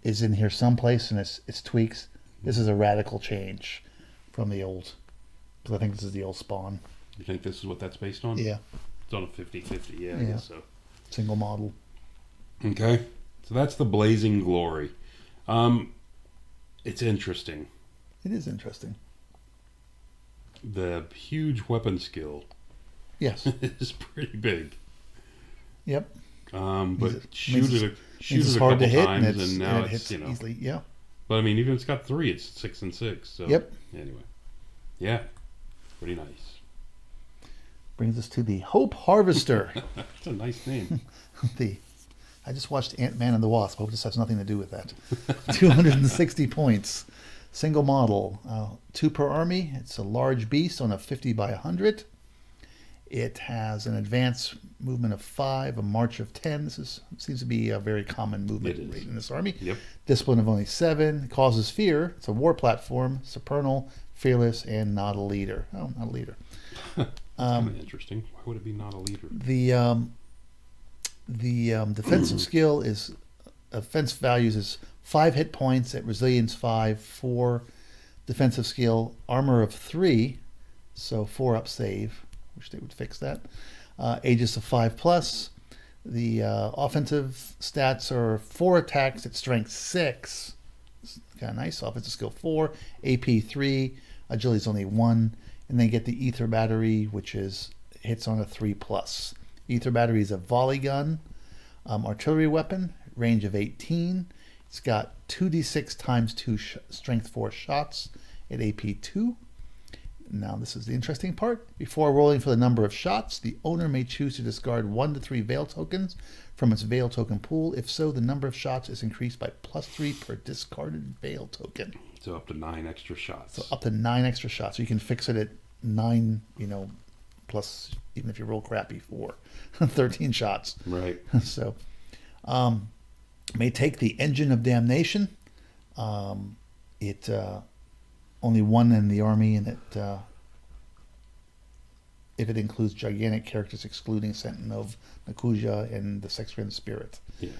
Speaker 2: is in here someplace, and it's tweaks. This is a radical change from the old... Because I think this is the old spawn.
Speaker 1: You think this is what that's based on?
Speaker 2: Yeah.
Speaker 1: It's on a 50-50. Yeah, I guess so.
Speaker 2: Single model.
Speaker 1: Okay. So that's the Blazing Glory. It's interesting.
Speaker 2: It is interesting.
Speaker 1: The huge weapon skill
Speaker 2: Yes.
Speaker 1: is pretty big.
Speaker 2: Yep.
Speaker 1: But shoot it a
Speaker 2: hard
Speaker 1: couple
Speaker 2: to hit,
Speaker 1: times,
Speaker 2: and
Speaker 1: and now
Speaker 2: it
Speaker 1: it's,
Speaker 2: hits easily. Yeah.
Speaker 1: But I mean, even if it's got 3, it's 6 and 6. So
Speaker 2: Yep.
Speaker 1: Anyway. Yeah. Pretty nice.
Speaker 2: Brings us to the Hope Harvester.
Speaker 1: That's a nice name.
Speaker 2: I just watched Ant-Man and the Wasp. I hope this has nothing to do with that. 260 points. Single model. 2 per army. It's a large beast on a 50 by 100. It has an advance movement of 5, a march of 10. This seems to be a very common movement rate in this army.
Speaker 1: Yep.
Speaker 2: Discipline of only 7. Causes fear. It's a war platform. Supernal, fearless, and not a leader. Oh, not a leader.
Speaker 1: Kind of interesting. Why would it be not a leader?
Speaker 2: The defensive skill is offense values is 5 hit points at resilience 5, 4 defensive skill, armor of 3, so 4 up save. Wish they would fix that. Aegis of 5+. The offensive stats are 4 attacks at strength 6. Kind of nice. Offensive skill 4, AP 3, agility is only 1, and then get the ether battery, which is hits on a 3+. Ether battery is a volley gun, artillery weapon, range of 18. It's got 2d6 times 2 strength 4 shots at AP 2. Now, this is the interesting part. Before rolling for the number of shots, the owner may choose to discard 1 to 3 Veil tokens from its Veil token pool. If so, the number of shots is increased by +3 per discarded Veil token.
Speaker 1: So up to 9 extra shots.
Speaker 2: So up to 9 extra shots. So you can fix it at 9, plus, even if you roll crappy, 4. 13 shots.
Speaker 1: Right.
Speaker 2: So, may take the Engine of Damnation. It only 1 in the army, and it if it includes gigantic characters excluding Sentinel, Nakuja, and the Sexgrim Spirit.
Speaker 1: Yeah.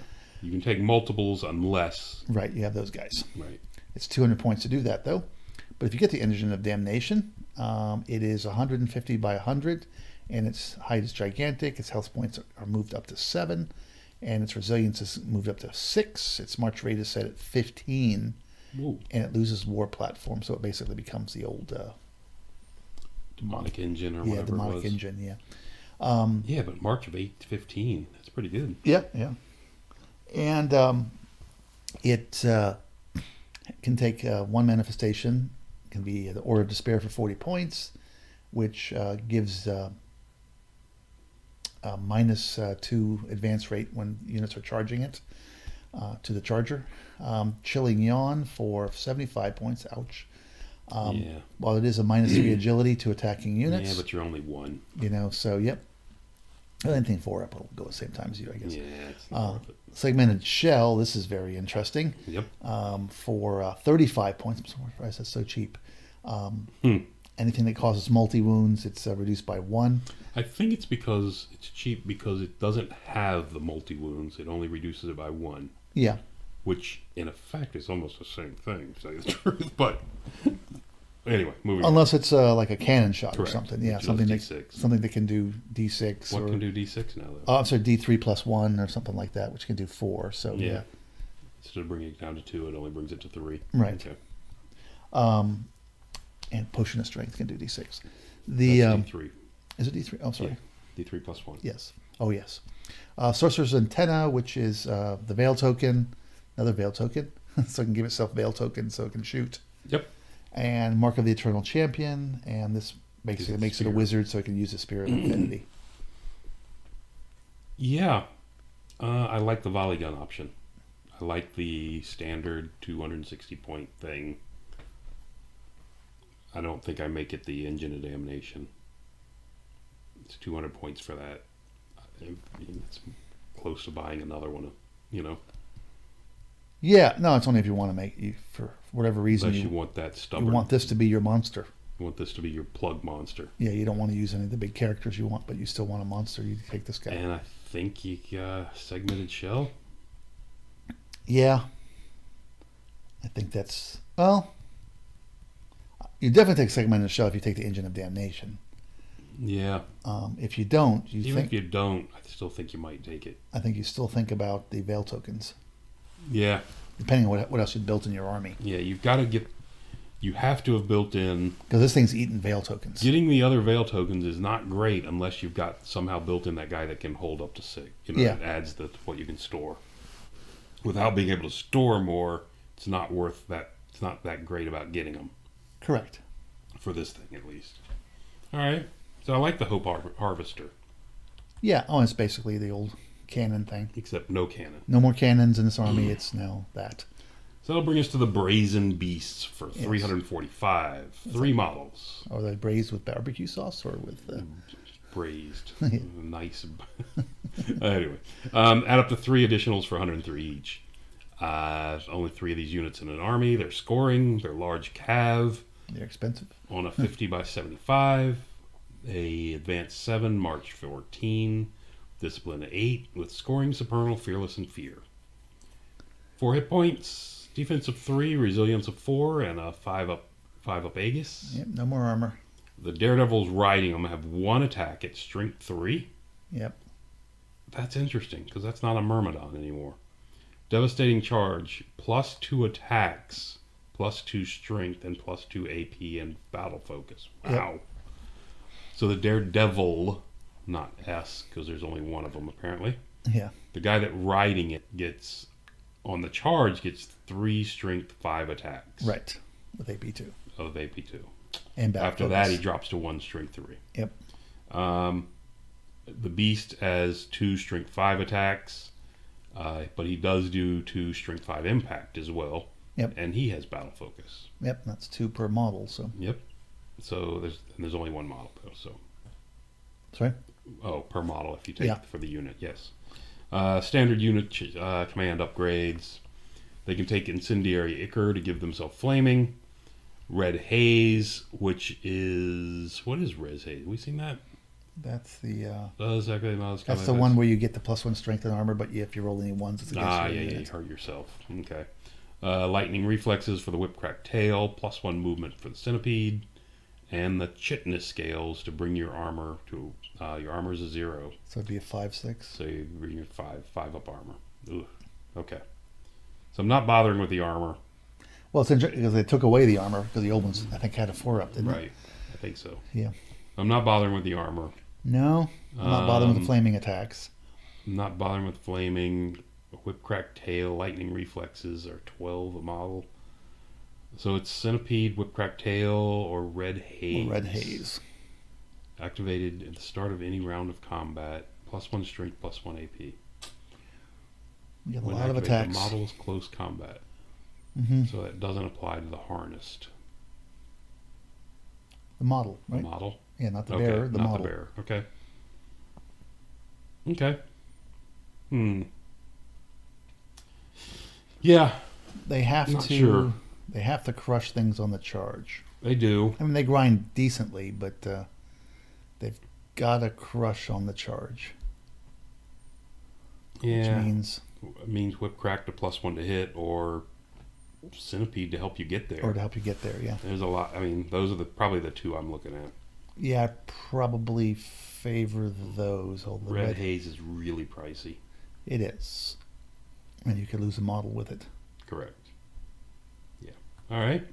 Speaker 1: You can take multiples unless...
Speaker 2: Right, you have those guys.
Speaker 1: Right.
Speaker 2: It's 200 points to do that, though. But if you get the Engine of Damnation, it is 150 by 100, and its height is gigantic. Its health points are moved up to 7, and its resilience is moved up to 6. Its march rate is set at 15,
Speaker 1: Ooh.
Speaker 2: and it loses war platform, so it basically becomes the old...
Speaker 1: demonic engine or whatever
Speaker 2: demonic
Speaker 1: it was.
Speaker 2: engine, yeah.
Speaker 1: Yeah, but March of 8 to 15. That's pretty good.
Speaker 2: Yeah, yeah. And it can take 1 manifestation. It can be the Order of Despair for 40 points, which gives -2 advance rate when units are charging it to the charger. Chilling Yawn for 75 points. Ouch.
Speaker 1: Yeah.
Speaker 2: While it is a -3 agility to attacking units.
Speaker 1: Yeah, but you're only 1.
Speaker 2: So, yep. Anything 4 up will go at the same time as you, I guess.
Speaker 1: Yeah, it's not worth it.
Speaker 2: Segmented Shell, this is very interesting.
Speaker 1: Yep.
Speaker 2: For 35 points. I'm surprised that's so cheap. Anything that causes multi-wounds, it's reduced by 1.
Speaker 1: I think it's because it's cheap because it doesn't have the multi-wounds. It only reduces it by 1.
Speaker 2: Yeah.
Speaker 1: Which, in effect, is almost the same thing, to tell you the truth. But, anyway, moving on.
Speaker 2: Unless it's like a cannon shot
Speaker 1: Correct.
Speaker 2: or something. Yeah,
Speaker 1: Which
Speaker 2: something
Speaker 1: does
Speaker 2: that,
Speaker 1: D6.
Speaker 2: something that can do D6.
Speaker 1: What
Speaker 2: or,
Speaker 1: can do D6 now, though?
Speaker 2: Oh, I'm sorry, D3 plus 1 or something like that, which can do 4. So, yeah.
Speaker 1: Instead of bringing it down to 2, it only brings it to 3.
Speaker 2: Right.
Speaker 1: Okay.
Speaker 2: And Potion of Strength can do D6.
Speaker 1: That's D3.
Speaker 2: Is it D3? Oh, sorry.
Speaker 1: Yeah. D3 plus 1.
Speaker 2: Yes. Oh, yes. Sorcerer's Antenna, which is the Veil token. Another Veil token. So it can give itself Veil token so it can shoot.
Speaker 1: Yep.
Speaker 2: And Mark of the Eternal Champion. And this basically makes it a wizard so it can use the Spirit of Infinity.
Speaker 1: Yeah. I like the volley gun option. I like the standard 260 point thing. I don't think I make it the Engine of Damnation. It's 200 points for that. I mean, it's close to buying another one,
Speaker 2: Yeah, no, it's only if you want to make for whatever reason
Speaker 1: Unless you want that stubborn.
Speaker 2: you want this to be your monster.
Speaker 1: You want this to be your plug monster.
Speaker 2: Yeah, you don't want to use any of the big characters you want, but you still want a monster. You take this guy.
Speaker 1: And I think you segmented shell.
Speaker 2: Yeah, I think that's you definitely take segmented shell if you take the Engine of Damnation.
Speaker 1: Yeah.
Speaker 2: If you don't,
Speaker 1: If you don't, I still think you might take it.
Speaker 2: I think you still think about the Veil tokens.
Speaker 1: Yeah.
Speaker 2: Depending on what else you built in your army.
Speaker 1: Yeah, you have to have built in...
Speaker 2: Because this thing's eating Veil tokens.
Speaker 1: Getting the other Veil tokens is not great unless you've got somehow built in that guy that can hold up to 6. It adds what you can store. Without being able to store more, it's not worth that. It's not that great about getting them.
Speaker 2: Correct.
Speaker 1: For this thing, at least. All right. So I like the Hope Harvester.
Speaker 2: Yeah. Oh, it's basically the old cannon thing.
Speaker 1: Except no cannon.
Speaker 2: No more cannons in this army. It's now that.
Speaker 1: So that'll bring us to the Brazen Beasts for 345.
Speaker 2: Yes.
Speaker 1: 3 models.
Speaker 2: Are they braised with barbecue sauce or with...
Speaker 1: Braised. Nice. Anyway. Add up to 3 additionals for 103 each. Only 3 of these units in an army. They're scoring. They're large cav.
Speaker 2: They're expensive.
Speaker 1: On a 50 by 75. A advance 7, march 14. Discipline 8 with scoring, supernal, fearless, and fear. 4 hit points. Defense of 3, resilience of 4, and a 5 up Aegis.
Speaker 2: Yep, no more armor.
Speaker 1: The Daredevils riding them have 1 attack at strength 3.
Speaker 2: Yep.
Speaker 1: That's interesting, because that's not a Myrmidon anymore. Devastating charge, +2 attacks, +2 strength, and +2 AP and battle focus. Wow. Yep. So the Daredevil, not S, because there's only 1 of them apparently.
Speaker 2: Yeah.
Speaker 1: The guy that riding it gets... On the charge, gets 3 strength, 5 attacks.
Speaker 2: Right. With AP2.
Speaker 1: Of AP2.
Speaker 2: And back
Speaker 1: After
Speaker 2: focus.
Speaker 1: that, he drops to 1 strength 3.
Speaker 2: Yep.
Speaker 1: The Beast has 2 strength 5 attacks, but he does do 2 strength 5 impact as well.
Speaker 2: Yep.
Speaker 1: And he has battle focus.
Speaker 2: Yep, that's 2 per model. So.
Speaker 1: Yep. So there's only 1 model though. So.
Speaker 2: Sorry.
Speaker 1: Oh, per model if you take
Speaker 2: Yeah.
Speaker 1: for the unit. Yes. Standard unit command upgrades. They can take Incendiary Ichor to give themselves flaming. Red Haze, which is what is Red Haze? Have we seen that?
Speaker 2: That's the.
Speaker 1: Exactly.
Speaker 2: That's the one where you get the +1 strength and armor, but if you roll any ones, it's against you.
Speaker 1: You hurt yourself. Okay. Lightning reflexes for the whip crack tail, +1 movement for the centipede, and the chitness scales to bring your armor to your armor is a 0.
Speaker 2: So it'd be a 5/6.
Speaker 1: So you bring your 5 up armor. Ugh. Okay. So I'm not bothering with the armor.
Speaker 2: Well, it's interesting because they took away the armor because the old ones I think had a 4 up, didn't
Speaker 1: Right. I think so.
Speaker 2: Yeah.
Speaker 1: I'm not bothering with the armor.
Speaker 2: No, I'm not bothering with the flaming attacks.
Speaker 1: I'm not bothering with flaming. Whip crack tail, lightning reflexes are 12 a model. So it's centipede, whip crack tail, or red haze.
Speaker 2: Or red haze.
Speaker 1: Activated at the start of any round of combat. +1 strength, +1 AP.
Speaker 2: You get a
Speaker 1: When
Speaker 2: lot of
Speaker 1: activated,
Speaker 2: attacks.
Speaker 1: The model is close combat.
Speaker 2: Mm-hmm.
Speaker 1: So that doesn't apply to the harnessed.
Speaker 2: The model, right?
Speaker 1: The model?
Speaker 2: Yeah, not the
Speaker 1: Okay,
Speaker 2: bearer, the
Speaker 1: not
Speaker 2: model.
Speaker 1: the bearer. Okay. Okay. Yeah.
Speaker 2: They have
Speaker 1: Not
Speaker 2: to.
Speaker 1: sure.
Speaker 2: They have to crush things on the charge.
Speaker 1: They do.
Speaker 2: I mean, they grind decently, but they've got to crush on the charge.
Speaker 1: Yeah.
Speaker 2: Which means.
Speaker 1: It means whip crack to +1 to hit, or centipede to help you get there.
Speaker 2: Or to help you get there, yeah.
Speaker 1: There's a lot. I mean, those are probably the 2 I'm looking at.
Speaker 2: Yeah, I probably favor those. Although
Speaker 1: Red haze is really pricey.
Speaker 2: It is. And you could lose a model with it.
Speaker 1: Correct. Yeah. All right.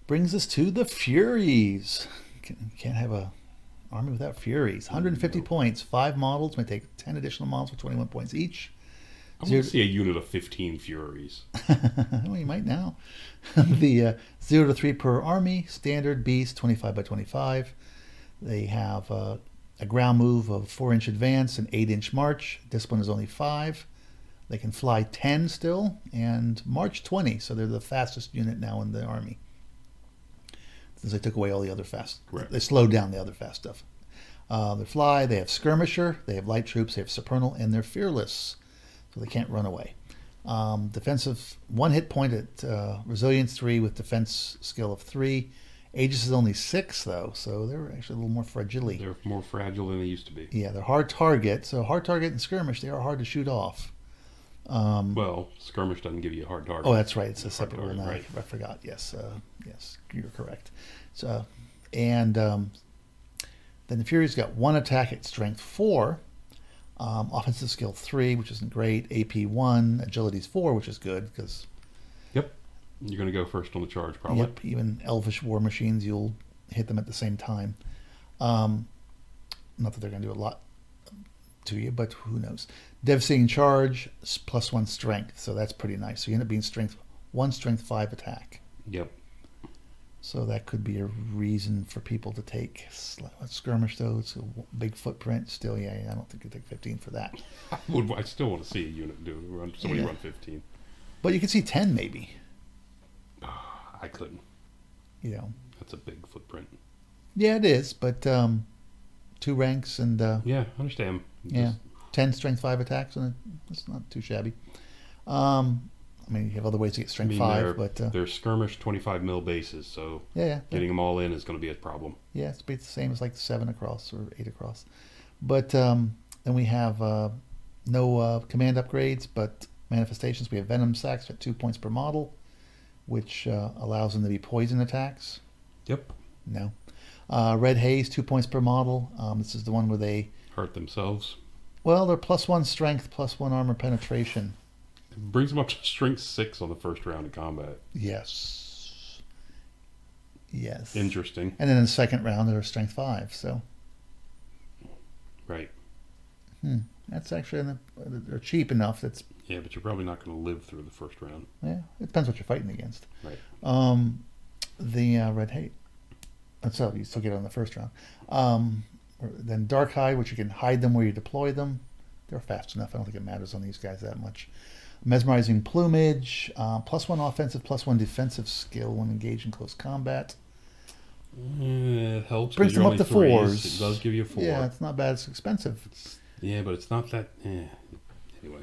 Speaker 2: Brings us to the Furies. Can't have a army without Furies. 150 points, 5 models. May take 10 additional models for 21 points each.
Speaker 1: I want to see a unit of 15 Furies.
Speaker 2: Well, you might now. The 0 to 3 per army. Standard beast, 25 by 25. They have a ground move of 4-inch advance and 8-inch march. Discipline is only 5. They can fly 10 still and march 20. So they're the fastest unit now in the army. Since they took away all the other fast.
Speaker 1: Correct.
Speaker 2: They slowed down the other fast stuff. They fly. They have skirmisher. They have light troops. They have supernal, and they're fearless. So they can't run away. Defensive 1 hit point at resilience 3 with defense skill of 3. Aegis is only 6 though, so they're actually a little more fragile.
Speaker 1: They're more fragile than they used to be.
Speaker 2: Yeah, they're hard target. So hard target and skirmish, they are hard to shoot off.
Speaker 1: Well, skirmish doesn't give you a hard target.
Speaker 2: Oh, that's right. It's a separate
Speaker 1: target,
Speaker 2: one.
Speaker 1: right.
Speaker 2: I forgot. Yes, yes, you're correct. So, and then the Furies got 1 attack at strength 4. Offensive skill 3, which isn't great. AP 1, agility's 4, which is good because.
Speaker 1: Yep. You're going to go first on the charge, probably.
Speaker 2: Yep. Even elvish war machines, you'll hit them at the same time. Not that they're going to do a lot to you, but who knows? Devastating charge +1 strength, so that's pretty nice. So you end up being strength 1, strength 5 attack.
Speaker 1: Yep.
Speaker 2: So that could be a reason for people to take skirmish, though. It's a big footprint. Still, yeah, I don't think you take 15 for that.
Speaker 1: I still want to see a unit somebody run 15.
Speaker 2: But you could see 10 maybe.
Speaker 1: I couldn't.
Speaker 2: You know.
Speaker 1: That's a big footprint.
Speaker 2: Yeah, it is. But 2 ranks and
Speaker 1: yeah, I understand.
Speaker 2: yeah, 10 strength 5 attacks, and it's not too shabby. I mean, you have other ways to get strength 5, but
Speaker 1: they're skirmish 25 mil bases, so
Speaker 2: yeah,
Speaker 1: getting them all in is going to be a problem.
Speaker 2: Yeah, it's the same as like 7 across or 8 across. But then we have no command upgrades, but manifestations. We have venom sacs at 2 points per model, which allows them to be poison attacks.
Speaker 1: Yep.
Speaker 2: No. Red haze, 2 points per model. This is the one where they
Speaker 1: hurt themselves.
Speaker 2: Well, they're +1 strength, +1 armor penetration.
Speaker 1: It brings them up to strength 6 on the first round of combat.
Speaker 2: Yes. Yes.
Speaker 1: Interesting.
Speaker 2: And then in the second round, they're strength 5. So.
Speaker 1: Right.
Speaker 2: That's actually they're cheap enough. That's.
Speaker 1: Yeah, but you're probably not going to live through the first round.
Speaker 2: Yeah, it depends what you're fighting against.
Speaker 1: Right.
Speaker 2: the red hate. And so you still get it on the first round. Then Dark Hide, which you can hide them where you deploy them. They're fast enough. I don't think it matters on these guys that much. Mesmerizing Plumage, +1 offensive, +1 defensive skill when engaged in close combat.
Speaker 1: It helps.
Speaker 2: Brings them up to 4s.
Speaker 1: It does give you a 4.
Speaker 2: Yeah, it's not bad. It's expensive.
Speaker 1: Yeah, but it's not that. Anyway.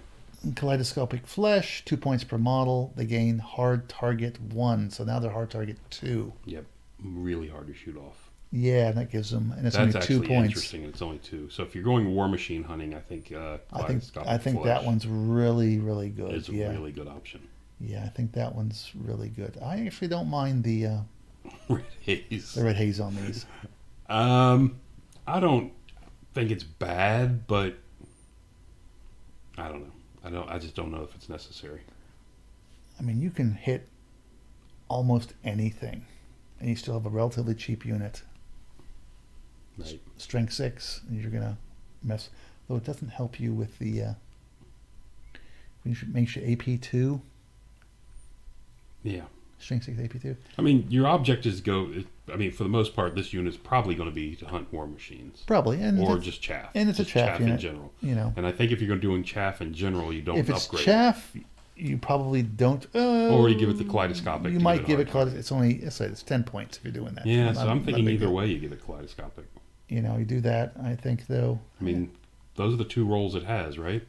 Speaker 2: Kaleidoscopic Flesh, 2 points per model. They gain hard target 1, so now they're hard target 2.
Speaker 1: Yep, really hard to shoot off.
Speaker 2: Yeah, and that gives them, and it's
Speaker 1: That's
Speaker 2: only 2
Speaker 1: actually
Speaker 2: points.
Speaker 1: Interesting. It's only 2. So if you're going War Machine hunting, I think
Speaker 2: I think that one's really, really good.
Speaker 1: It's a really good option.
Speaker 2: Yeah, I think that one's really good. I actually don't mind the
Speaker 1: Red Haze.
Speaker 2: The Red Haze on these.
Speaker 1: I don't think it's bad, but I don't know. I just don't know if it's necessary.
Speaker 2: I mean, you can hit almost anything, and you still have a relatively cheap unit.
Speaker 1: Right.
Speaker 2: Strength 6, and you're gonna mess. Though it doesn't help you with the. Makes you AP 2.
Speaker 1: Yeah.
Speaker 2: Strength 6 AP 2.
Speaker 1: I mean, your object is go. I mean, for the most part, this unit's probably going to be to hunt war machines.
Speaker 2: Probably,
Speaker 1: or just chaff.
Speaker 2: And it's
Speaker 1: just
Speaker 2: a chaff unit,
Speaker 1: in general.
Speaker 2: You know.
Speaker 1: And I think if you're doing chaff in general, you don't
Speaker 2: upgrade. If it's
Speaker 1: upgrade.
Speaker 2: chaff, you probably don't.
Speaker 1: Or you give it the kaleidoscopic.
Speaker 2: You might give it kaleidoscopic. It's only it's 10 points if you're doing that.
Speaker 1: Yeah, so I'm thinking either way you give it kaleidoscopic.
Speaker 2: You know, you do that. I think though.
Speaker 1: I mean, those are the 2 roles it has, right?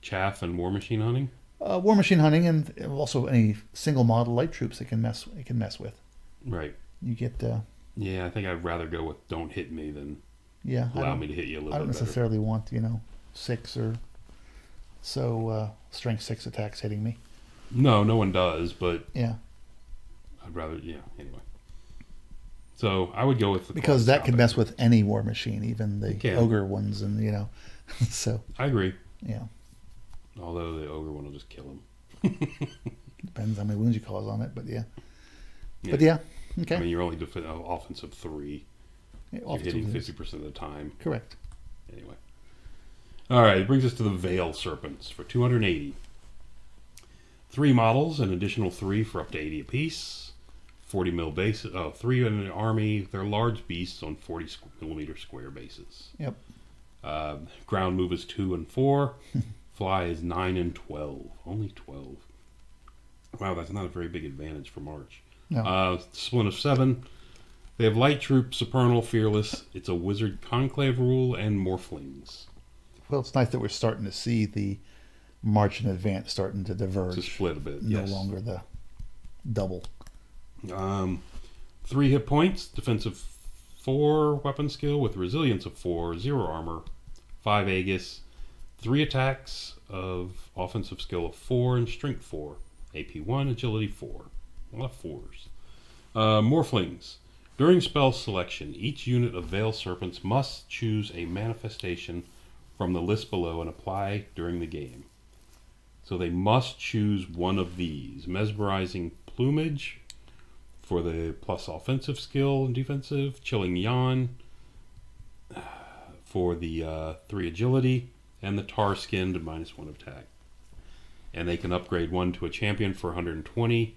Speaker 1: Chaff and war machine hunting.
Speaker 2: War machine hunting, and also any single model light troops it can mess with.
Speaker 1: Right.
Speaker 2: You get.
Speaker 1: Yeah, I think I'd rather go with don't hit me than
Speaker 2: allow
Speaker 1: me to hit you a little bit
Speaker 2: I don't
Speaker 1: better.
Speaker 2: necessarily want 6 or so strength 6 attacks hitting me.
Speaker 1: No one does, but
Speaker 2: yeah,
Speaker 1: I'd rather anyway. So I would go with
Speaker 2: because that could mess with any war machine, even the ogre ones, and so
Speaker 1: I agree.
Speaker 2: Yeah.
Speaker 1: Although the ogre one will just kill him.
Speaker 2: Depends how many wounds you cause on it, but yeah. But yeah, okay.
Speaker 1: I mean, you're only offensive 3. You're hitting 50% of the time.
Speaker 2: Correct.
Speaker 1: Anyway. All right, it brings us to the Veil Serpents for 280. 3 models, an additional 3 for up to 80 apiece. 40 mil base. 3 in an army. They're large beasts on 40 millimeter square bases.
Speaker 2: Yep.
Speaker 1: Ground move is 2 and 4. Fly is 9 and 12. Only 12. Wow, that's not a very big advantage for March.
Speaker 2: No.
Speaker 1: Splint of 7. They have Light Troop, Supernal, Fearless. It's a Wizard Conclave rule and Morphlings.
Speaker 2: Well, it's nice that we're starting to see the March and Advance starting to diverge.
Speaker 1: To split a bit,
Speaker 2: No longer the double.
Speaker 1: 3 hit points, defensive 4 weapon skill with resilience of 4, 0 armor, 5 Aegis, 3 attacks of offensive skill of 4 and strength 4, AP 1, agility 4. A lot of 4s. Morphlings. During spell selection, each unit of Veil Serpents must choose a manifestation from the list below and apply during the game. So they must choose one of these. Mesmerizing Plumage for the plus offensive skill and defensive. Chilling Yawn for the 3 agility. And the Tar Skin to -1 attack. And they can upgrade 1 to a champion for 120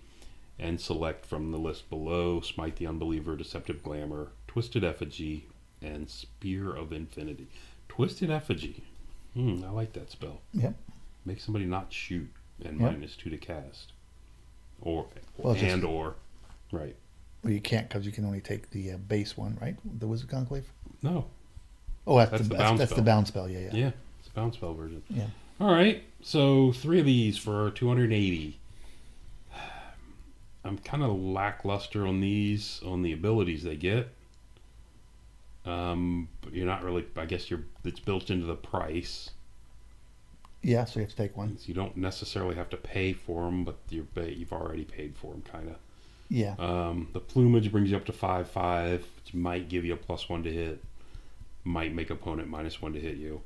Speaker 1: and select from the list below Smite the Unbeliever, Deceptive Glamour, Twisted Effigy, and Spear of Infinity. Twisted Effigy. I like that spell.
Speaker 2: Yep.
Speaker 1: Make somebody not shoot and -2 to cast. Or. Right.
Speaker 2: Well, you can't because you can only take the base one, right? The Wizard Conclave?
Speaker 1: No.
Speaker 2: Oh, that's the bound spell. Yeah.
Speaker 1: Yeah. Bounce spell version.
Speaker 2: Yeah.
Speaker 1: All right. So 3 of these for 280. I'm kind of lackluster on these, on the abilities they get. But you're not really. I guess it's built into the price.
Speaker 2: Yeah, so you have to take one.
Speaker 1: So you don't necessarily have to pay for them, but you've already paid for them, kind of.
Speaker 2: Yeah.
Speaker 1: The Plumage brings you up to 5/5, which might give you a +1 to hit. Might make opponent -1 to hit you.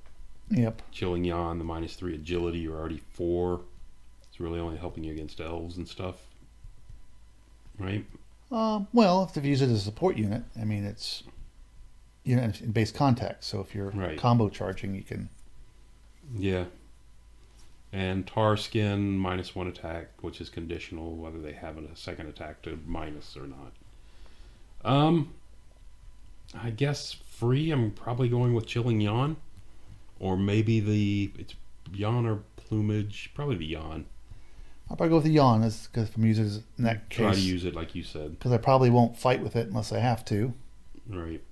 Speaker 2: Yep.
Speaker 1: Chilling Yawn, the -3 agility, you're already 4. It's really only helping you against elves and stuff. Right?
Speaker 2: Well, if you use it as a support unit, I mean, it's in base contact. So if you're combo charging, you can.
Speaker 1: Yeah. And Tar Skin, -1 attack, which is conditional, whether they have a second attack to minus or not. I guess free, I'm probably going with Chilling Yawn. Or maybe it's Yawn or Plumage. Probably the Yawn.
Speaker 2: I'll probably go with the Yawn, because if I'm using it in that case.
Speaker 1: Try to use it like you said.
Speaker 2: Because I probably won't fight with it unless I have to.
Speaker 1: Right.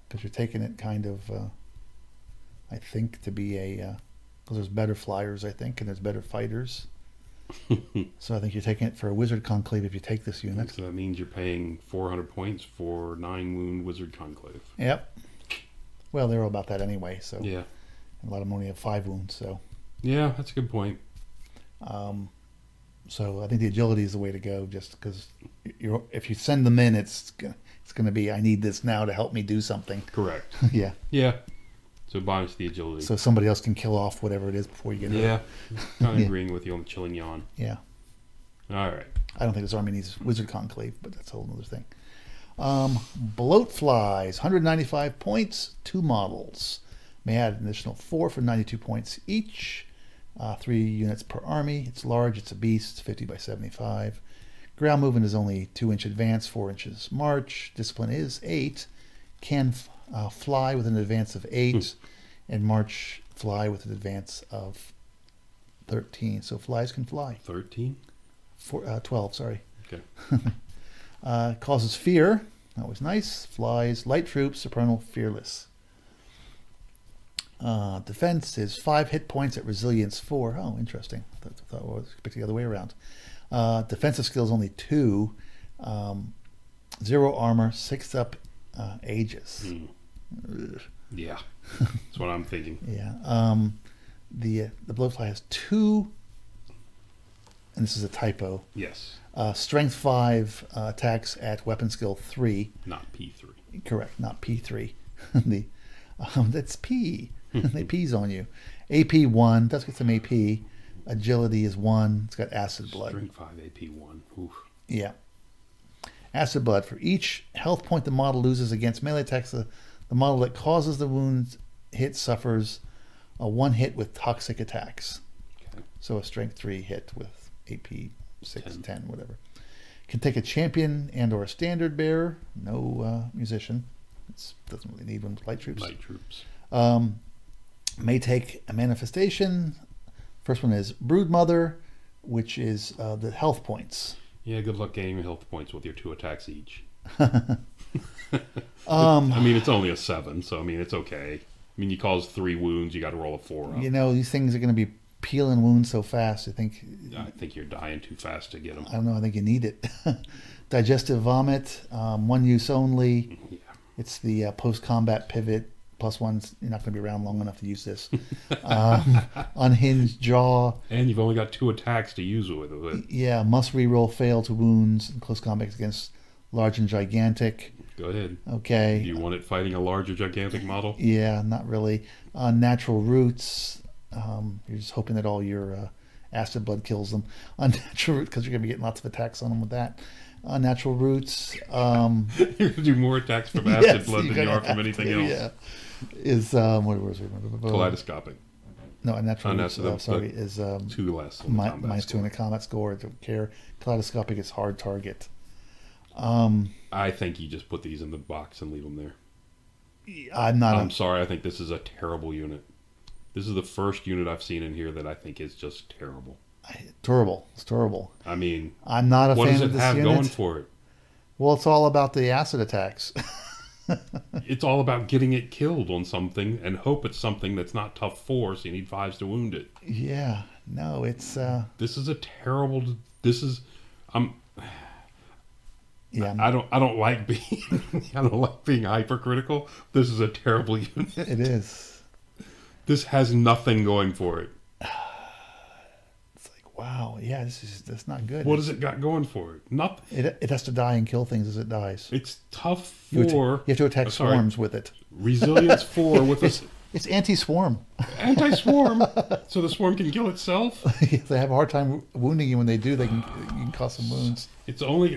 Speaker 2: Because you're taking it kind of, I think, to be a... Because there's better flyers, I think, and there's better fighters. So I think you're taking it for a Wizard Conclave if you take this unit.
Speaker 1: So that means you're paying 400 points for 9 wound Wizard Conclave.
Speaker 2: Yep. Well, they're all about that anyway, so...
Speaker 1: Yeah.
Speaker 2: A lot of them only have 5 wounds, so...
Speaker 1: Yeah, that's a good point.
Speaker 2: So I think the agility is the way to go, just because if you send them in, it's going to be, I need this now to help me do something.
Speaker 1: Correct.
Speaker 2: Yeah.
Speaker 1: Yeah. So bonus the agility.
Speaker 2: So somebody else can kill off whatever it is before you get hurt.
Speaker 1: Yeah. Kind of agreeing with you on the Chilling Yawn.
Speaker 2: Yeah.
Speaker 1: All right.
Speaker 2: I don't think this army needs Wizard Conclave, but that's a whole other thing. Bloat Flies, 195 points, 2 models. May add an additional 4 for 92 points each. 3 units per army. It's large. It's a beast. 50 by 75. Ground movement is only 2-inch advance, 4 inches march. Discipline is 8. Can fly with an advance of 8, and march fly with an advance of 13. So flies can fly.
Speaker 1: 13?
Speaker 2: 12, sorry.
Speaker 1: Okay.
Speaker 2: Causes fear. Always nice. Flies, light troops, supernal, fearless. Defense is 5 hit points at resilience 4. Oh, interesting. I thought it was the other way around. Defensive skills only 2. 0 armor, 6 up Aegis.
Speaker 1: Yeah, that's what I'm thinking.
Speaker 2: Yeah. The Blowfly has 2, and this is a typo.
Speaker 1: Yes.
Speaker 2: Strength 5 attacks at weapon skill 3.
Speaker 1: Not P3.
Speaker 2: Correct, not P3. That's P. They peas on you. AP 1, does get some AP. Agility is 1. It's got acid blood.
Speaker 1: Strength 5, AP 1. Oof.
Speaker 2: Yeah. Acid blood. For each health point the model loses against melee attacks, the model that causes the wound hit suffers a 1 hit with toxic attacks.
Speaker 1: Okay.
Speaker 2: So a strength 3 hit with AP 6, 10, whatever. Can take a champion and or a standard bearer. No musician. It doesn't really need one with light troops.
Speaker 1: Light troops.
Speaker 2: May take a manifestation. First one is Broodmother, which is the health points.
Speaker 1: Yeah, good luck gaining health points with your 2 attacks each.
Speaker 2: I
Speaker 1: mean, it's only a 7, so I mean, it's okay. I mean, you cause 3 wounds, you got to roll a 4 up.
Speaker 2: You know, these things are going to be peeling wounds so fast. I think
Speaker 1: you're dying too fast to get them.
Speaker 2: I don't know. I think you need it. Digestive vomit, 1 use only.
Speaker 1: Yeah.
Speaker 2: It's the post-combat pivot. +1's you're not going to be around long enough to use this. Unhinged jaw.
Speaker 1: And you've only got 2 attacks to use with it.
Speaker 2: Yeah, must reroll fail to wounds in close combat against large and gigantic.
Speaker 1: Go ahead.
Speaker 2: Okay.
Speaker 1: Do you want it fighting a large or gigantic model?
Speaker 2: Yeah, not really. Natural roots. You're just hoping that all your acid blood kills them. Unnatural roots, because you're going to be getting lots of attacks on them with that. Unnatural roots.
Speaker 1: You're going to do more attacks from acid blood than you are from anything else.
Speaker 2: Yeah. Is what was it?
Speaker 1: Kaleidoscopic.
Speaker 2: No, unnatural roots. Sorry, is
Speaker 1: 2 less.
Speaker 2: Minus 2 in the combat score. I don't care. Kaleidoscopic is hard target.
Speaker 1: I think you just put these in the box and leave them there. I'm sorry. I think this is a terrible unit. This is the first unit I've seen in here that I think is just terrible.
Speaker 2: Terrible. It's terrible.
Speaker 1: I mean,
Speaker 2: I'm not a fan of this unit.
Speaker 1: What does it have going for it?
Speaker 2: Well, it's all about the acid attacks.
Speaker 1: It's all about getting it killed on something and hope it's something that's not tough 4, so you need 5s to wound it.
Speaker 2: Yeah. No, it's...
Speaker 1: This is a terrible... This is...
Speaker 2: Yeah,
Speaker 1: I don't like being hypercritical. This is a terrible unit.
Speaker 2: It is.
Speaker 1: This has nothing going for it.
Speaker 2: It's like, wow, yeah, that's not good.
Speaker 1: What has it got going for it? Nothing.
Speaker 2: It has to die and kill things as it dies.
Speaker 1: It's tough 4.
Speaker 2: You have to attack swarms with it.
Speaker 1: Resilience 4 with this.
Speaker 2: It's anti-swarm.
Speaker 1: Anti-swarm, so the swarm can kill itself.
Speaker 2: They have a hard time wounding you. When they do, you can cause some wounds.
Speaker 1: It's only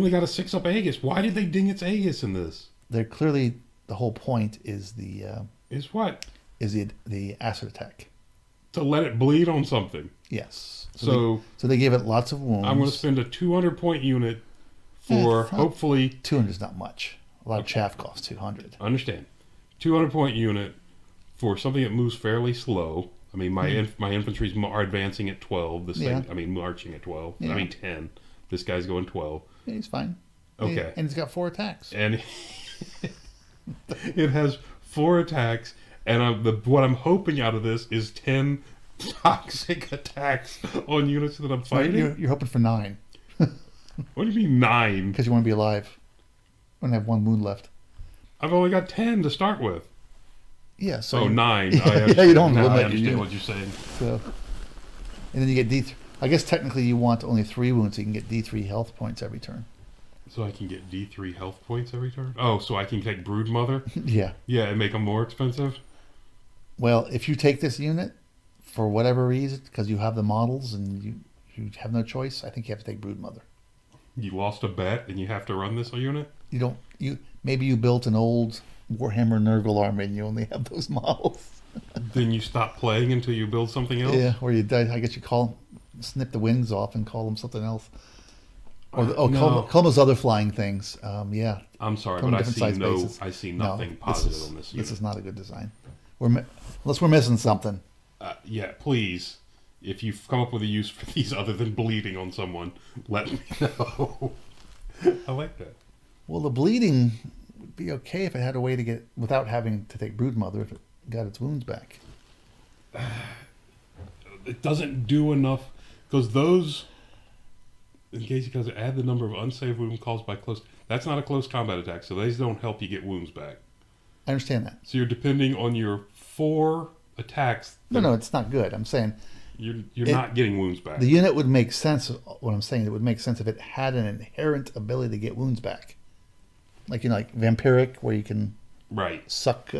Speaker 1: got a 6 up Aegis. Why did they ding its Aegis in this?
Speaker 2: They're clearly the whole point is the
Speaker 1: is what
Speaker 2: is the acid attack.
Speaker 1: to let it bleed on something.
Speaker 2: Yes.
Speaker 1: So
Speaker 2: they gave it lots of wounds.
Speaker 1: I'm going to spend a 200-point unit for hopefully
Speaker 2: 200 is not much. A lot of chaff costs 200.
Speaker 1: Understand. 200-point unit for something that moves fairly slow. I mean, my infantry's are advancing at 12. This thing, I mean, marching at 12. I mean, 10. This guy's going 12.
Speaker 2: Yeah, he's fine.
Speaker 1: Okay.
Speaker 2: And he's got 4 attacks.
Speaker 1: And it has 4 attacks. And what I'm hoping out of this is 10 toxic attacks on units that I'm fighting.
Speaker 2: You're hoping for 9.
Speaker 1: What do you mean 9?
Speaker 2: Because you want to be alive. You want to have 1 wound left.
Speaker 1: I've only got 10 to start with.
Speaker 2: Yeah. So
Speaker 1: 9.
Speaker 2: Yeah, you don't
Speaker 1: now
Speaker 2: limit
Speaker 1: I understand what you're saying.
Speaker 2: So, and then you get D3. I guess technically you want only 3 wounds, so you can get D3 health points every turn.
Speaker 1: So I can get D3 health points every turn? Oh, so I can take Broodmother?
Speaker 2: Yeah.
Speaker 1: Yeah, and make them more expensive?
Speaker 2: Well, if you take this unit, for whatever reason, because you have the models and you have no choice, I think you have to take Broodmother.
Speaker 1: You lost a bet and you have to run this unit?
Speaker 2: Maybe you built an old Warhammer Nurgle army and you only have those models.
Speaker 1: Then you stop playing until you build something else?
Speaker 2: Yeah, or you die. I guess you snip the wings off and call them something else. Or call those other flying things. Yeah.
Speaker 1: I'm sorry, but I see nothing positive on this unit.
Speaker 2: This is not a good design. Unless we're missing something.
Speaker 1: Yeah, please. If you've come up with a use for these other than bleeding on someone, let me know. I like that.
Speaker 2: Well, the bleeding would be okay if it had a way to get without having to take Broodmother if it got its wounds back.
Speaker 1: It doesn't do enough because those. In case you guys add the number of unsaved wounds caused by close. That's not a close combat attack, so these don't help you get wounds back.
Speaker 2: I understand that.
Speaker 1: So you're depending on your 4 attacks.
Speaker 2: No, it's not good. I'm saying
Speaker 1: you're not getting wounds back.
Speaker 2: The unit would make sense. What I'm saying, it would make sense if it had an inherent ability to get wounds back, like like vampiric, where you can suck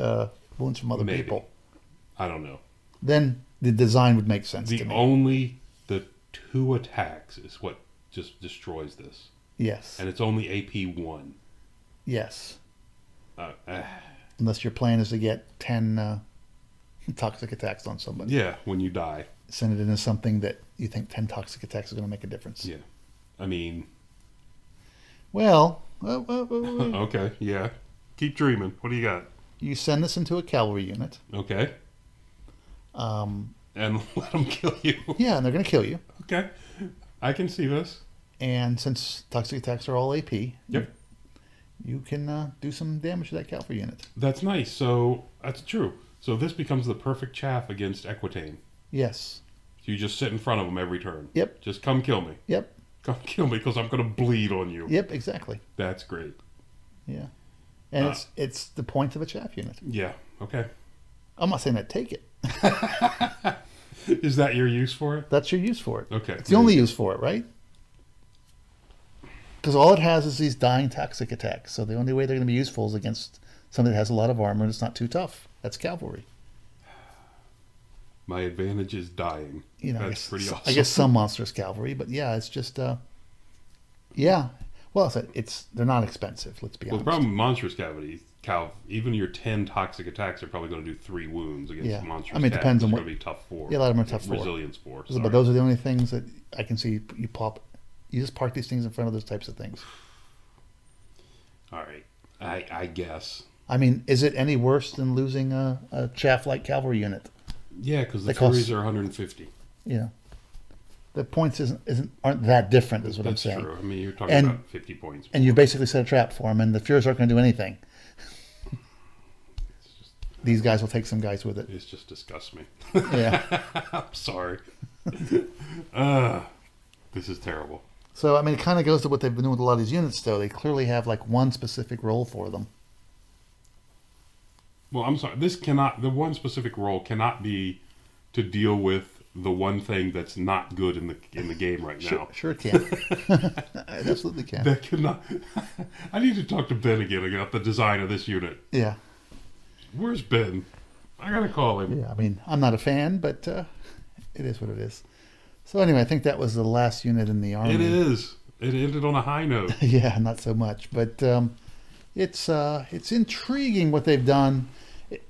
Speaker 2: wounds from other people.
Speaker 1: I don't know.
Speaker 2: Then the design would make sense to me.
Speaker 1: The 2 attacks is what just destroys this.
Speaker 2: Yes.
Speaker 1: And it's only AP 1.
Speaker 2: Yes. Unless your plan is to get 10 toxic attacks on somebody.
Speaker 1: Yeah, when you die.
Speaker 2: Send it into something that you think 10 toxic attacks is going to make a difference.
Speaker 1: Yeah. I mean...
Speaker 2: Well...
Speaker 1: Okay, yeah. Keep dreaming. What do you got?
Speaker 2: You send this into a cavalry unit.
Speaker 1: Okay. And let them kill you.
Speaker 2: Yeah, and they're going to kill you.
Speaker 1: Okay. I can see this.
Speaker 2: And since toxic attacks are all AP,
Speaker 1: yep,
Speaker 2: you can do some damage to that cavalry unit.
Speaker 1: That's nice. So that's true. So this becomes the perfect chaff against Equitane.
Speaker 2: Yes.
Speaker 1: So you just sit in front of them every turn.
Speaker 2: Yep.
Speaker 1: Just come kill me.
Speaker 2: Yep.
Speaker 1: Come kill me because I'm going to bleed on you.
Speaker 2: Yep, exactly.
Speaker 1: That's great.
Speaker 2: Yeah. And it's the point of a chaff unit.
Speaker 1: Yeah. Okay.
Speaker 2: I'm not saying I'd take it.
Speaker 1: Is that your use for it?
Speaker 2: That's your use for it.
Speaker 1: Okay.
Speaker 2: It's the only use for it, right? Because all it has is these dying toxic attacks. So the only way they're going to be useful is against something that has a lot of armor and it's not too tough. That's cavalry.
Speaker 1: My advantage is dying. That's pretty awesome.
Speaker 2: I guess some monstrous cavalry, but yeah, it's just yeah. Well, they're not expensive. Let's be honest.
Speaker 1: The problem with monstrous cavalry, even your 10 toxic attacks are probably going to do 3 wounds against monstrous. I mean, it depends on what. It's going to be tough 4.
Speaker 2: Yeah, a lot of them are tough 4.
Speaker 1: Resilience 4.
Speaker 2: But those are the only things that I can see you pop. You just park these things in front of those types of things.
Speaker 1: All right, I guess.
Speaker 2: I mean, is it any worse than losing a chaff-like cavalry unit?
Speaker 1: Yeah, because the Furies are 150.
Speaker 2: Yeah. The points aren't that different, is what I'm saying.
Speaker 1: That's true. I mean, you're talking about 50 points.
Speaker 2: And you basically set a trap for them, and the Furies aren't going to do anything. These guys will take some guys with it.
Speaker 1: It just disgusts me.
Speaker 2: Yeah.
Speaker 1: I'm sorry. This is terrible.
Speaker 2: So, I mean, it kind of goes to what they've been doing with a lot of these units, though. They clearly have, like, one specific role for them.
Speaker 1: Well, I'm sorry. The one specific role cannot be to deal with the one thing that's not good in the game right now.
Speaker 2: Sure it can. It absolutely can.
Speaker 1: That cannot. I need to talk to Ben again about the design of this unit.
Speaker 2: Yeah.
Speaker 1: Where's Ben? I gotta call him.
Speaker 2: Yeah, I mean, I'm not a fan, but it is what it is. So anyway, I think that was the last unit in the army.
Speaker 1: It is. It ended on a high note.
Speaker 2: Yeah, not so much, but it's intriguing what they've done.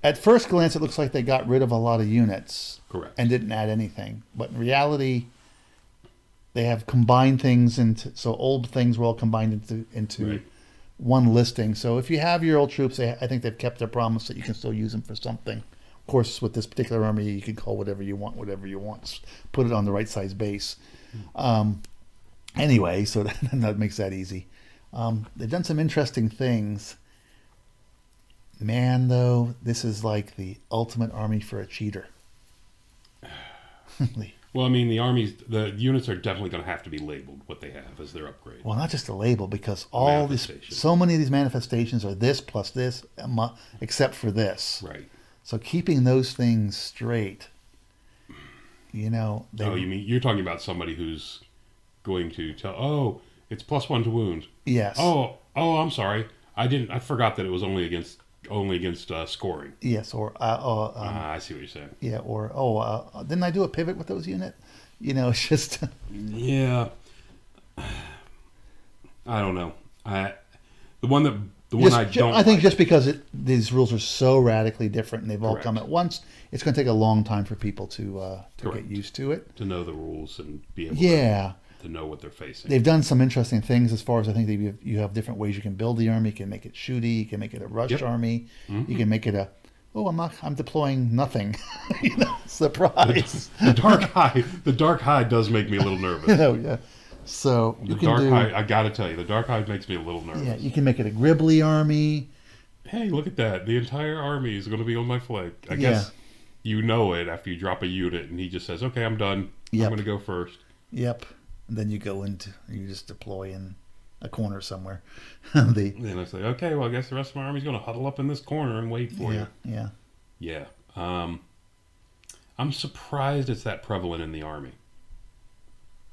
Speaker 2: At first glance, it looks like they got rid of a lot of units.
Speaker 1: Correct.
Speaker 2: And didn't add anything. But in reality, they have combined things into, so old things were all combined into
Speaker 1: Right.
Speaker 2: one listing. So if you have your old troops, I think they've kept their promise that you can still use them for something. Of course, with this particular army, you can call whatever you want. Put it on the right size base. Anyway, so that makes that easy. They've done some interesting things. Man, though, this is like the ultimate army for a cheater.
Speaker 1: Well, I mean, the units are definitely going to have to be labeled what they have as their upgrade.
Speaker 2: Well, not just a label, because so many of these manifestations are this plus this, except for this.
Speaker 1: Right.
Speaker 2: So keeping those things straight, you mean
Speaker 1: you're talking about somebody who's going to tell? Oh, it's +1 to wound.
Speaker 2: Yes.
Speaker 1: Oh, I'm sorry. I forgot that it was only against scoring.
Speaker 2: Yes, or
Speaker 1: I see what you're saying.
Speaker 2: Yeah, or didn't I do a pivot with those unit? It's just
Speaker 1: yeah. I don't know. I think
Speaker 2: just because these rules are so radically different and they've all come at once, it's going to take a long time for people to get used to it,
Speaker 1: to know the rules and be able to know what they're facing.
Speaker 2: They've done some interesting things as far as I think you have different ways you can build the army. You can make it shooty. You can make it a rush army. Mm-hmm. You can make it I'm deploying nothing. Surprise.
Speaker 1: The dark hide does make me a little nervous.
Speaker 2: Yeah. So
Speaker 1: I gotta tell you, the dark hide makes me a little nervous.
Speaker 2: Yeah, you can make it a Gribbly army.
Speaker 1: Hey, look at that! The entire army is going to be on my flank. I guess you know it after you drop a unit, and he just says, "Okay, I'm done. I'm going to go first."
Speaker 2: Yep. And then you you just deploy in a corner somewhere.
Speaker 1: Then I say, "Okay, well, I guess the rest of my army's going to huddle up in this corner and wait for you."
Speaker 2: Yeah.
Speaker 1: I'm surprised it's that prevalent in the army.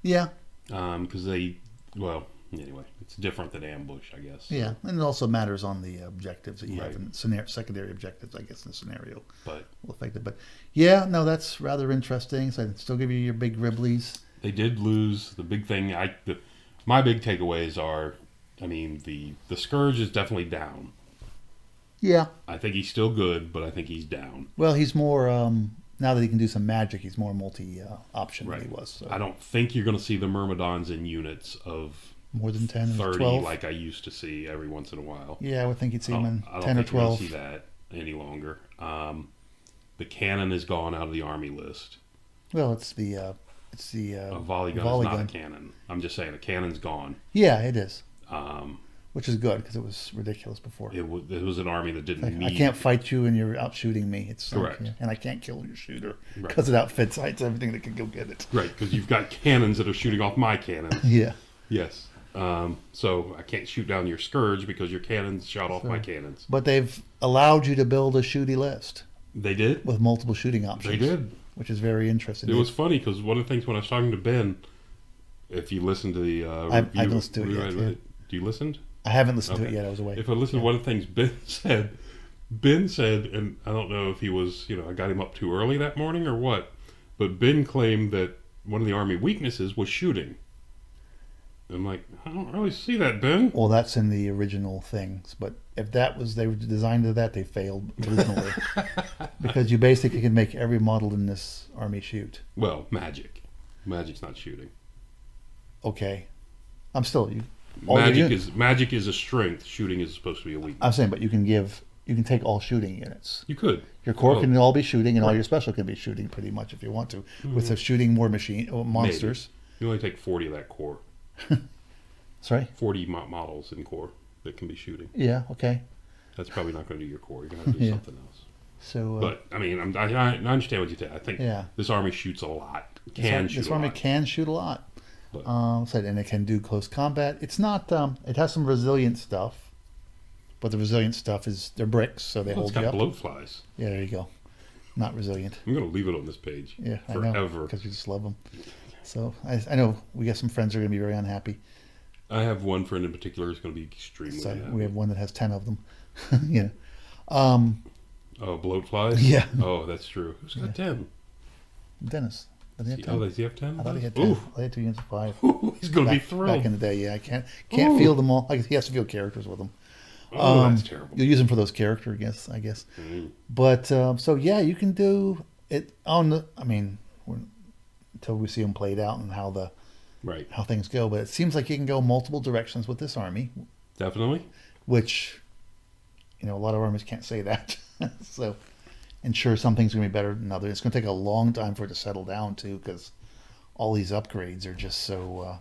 Speaker 2: Yeah.
Speaker 1: Because anyway, it's different than ambush, I guess.
Speaker 2: Yeah, and it also matters on the objectives that you have in secondary objectives, I guess, in the scenario.
Speaker 1: But
Speaker 2: will affect it. But yeah, no, that's rather interesting. So I'd still give you your big Gribblies.
Speaker 1: They did lose the big thing. My big takeaways are, the Scourge is definitely down.
Speaker 2: Yeah.
Speaker 1: I think he's still good, but I think he's down.
Speaker 2: Well, he's more now that he can do some magic, he's more multi-option than he was. So.
Speaker 1: I don't think you're going to see the Myrmidons in units of
Speaker 2: more than 10
Speaker 1: 30
Speaker 2: or 12?
Speaker 1: like I used to see every once in a while.
Speaker 2: Yeah, I would think you'd see him in 10 or 12.
Speaker 1: I don't think you're going to see that any longer. The cannon is gone out of the army list.
Speaker 2: Well, it's the
Speaker 1: a volley gun is not a cannon. I'm just saying a cannon's gone.
Speaker 2: Yeah, it is. Which is good because it was ridiculous before.
Speaker 1: It was an army that didn't need...
Speaker 2: I can't fight you and you're out shooting me. It's
Speaker 1: correct.
Speaker 2: And I can't kill your shooter because it outfits everything that can go get it.
Speaker 1: Right, because you've got cannons that are shooting off my cannons.
Speaker 2: Yeah.
Speaker 1: Yes. So I can't shoot down your Scourge because your cannons shot off my cannons.
Speaker 2: But they've allowed you to build a shooty list.
Speaker 1: They did?
Speaker 2: With multiple shooting options.
Speaker 1: They did.
Speaker 2: Which is very interesting.
Speaker 1: It was funny because one of the things when I was talking to Ben, if you listen to the review...
Speaker 2: I've listened to it yet. Yeah.
Speaker 1: Do you listen?
Speaker 2: I haven't listened to it yet. I was away.
Speaker 1: If I listen to one of the things Ben said, and I don't know if he was, I got him up too early that morning or what, but Ben claimed that one of the army weaknesses was shooting. I'm like, I don't really see that, Ben.
Speaker 2: Well, that's in the original things, but if they were designed to that, they failed originally. Because you basically can make every model in this army shoot.
Speaker 1: Well, magic. Magic's not shooting.
Speaker 2: Okay. I'm still...
Speaker 1: Magic is a strength. Shooting is supposed to be a weakness.
Speaker 2: I'm saying, but you can take all shooting units.
Speaker 1: You could.
Speaker 2: Your core can all be shooting, and all your special can be shooting pretty much if you want to. Mm-hmm. With the shooting more monsters.
Speaker 1: Maybe. You only take 40 of that core.
Speaker 2: Sorry?
Speaker 1: 40 models in core that can be shooting.
Speaker 2: Yeah, okay.
Speaker 1: That's probably not going to do your core. You're going to have to do something else.
Speaker 2: So,
Speaker 1: but, I understand what you say. I think this army shoots a lot.
Speaker 2: This army can shoot a lot. And it can do close combat. It's not. It has some resilient stuff, but the resilient stuff is they're bricks, so they hold you up.
Speaker 1: It's got bloat flies.
Speaker 2: Yeah, there you go. Not resilient.
Speaker 1: I'm going to leave it on this page.
Speaker 2: Yeah,
Speaker 1: forever.
Speaker 2: I know because you just love them. So I know we got some friends who are going to be very unhappy.
Speaker 1: I have one friend in particular who's going to be extremely unhappy.
Speaker 2: We have one that has 10 of them.
Speaker 1: Oh, bloat flies.
Speaker 2: Yeah.
Speaker 1: Oh, that's true. Who's got 10?
Speaker 2: Dennis.
Speaker 1: Does he have 10?
Speaker 2: I thought he had 10. I had 2 units of 5.
Speaker 1: He's going to be thrilled.
Speaker 2: Back in the day, yeah. I can't field them all. He has to field characters with them.
Speaker 1: Oh, that's terrible.
Speaker 2: You'll use them for those character, I guess.
Speaker 1: Mm.
Speaker 2: But so yeah, you can do it on the. I mean, until we see them played out and how things go. But it seems like you can go multiple directions with this army.
Speaker 1: Definitely.
Speaker 2: Which, a lot of armies can't say that. So, and sure, some things are going to be better than others. It's going to take a long time for it to settle down too, because all these upgrades are just so.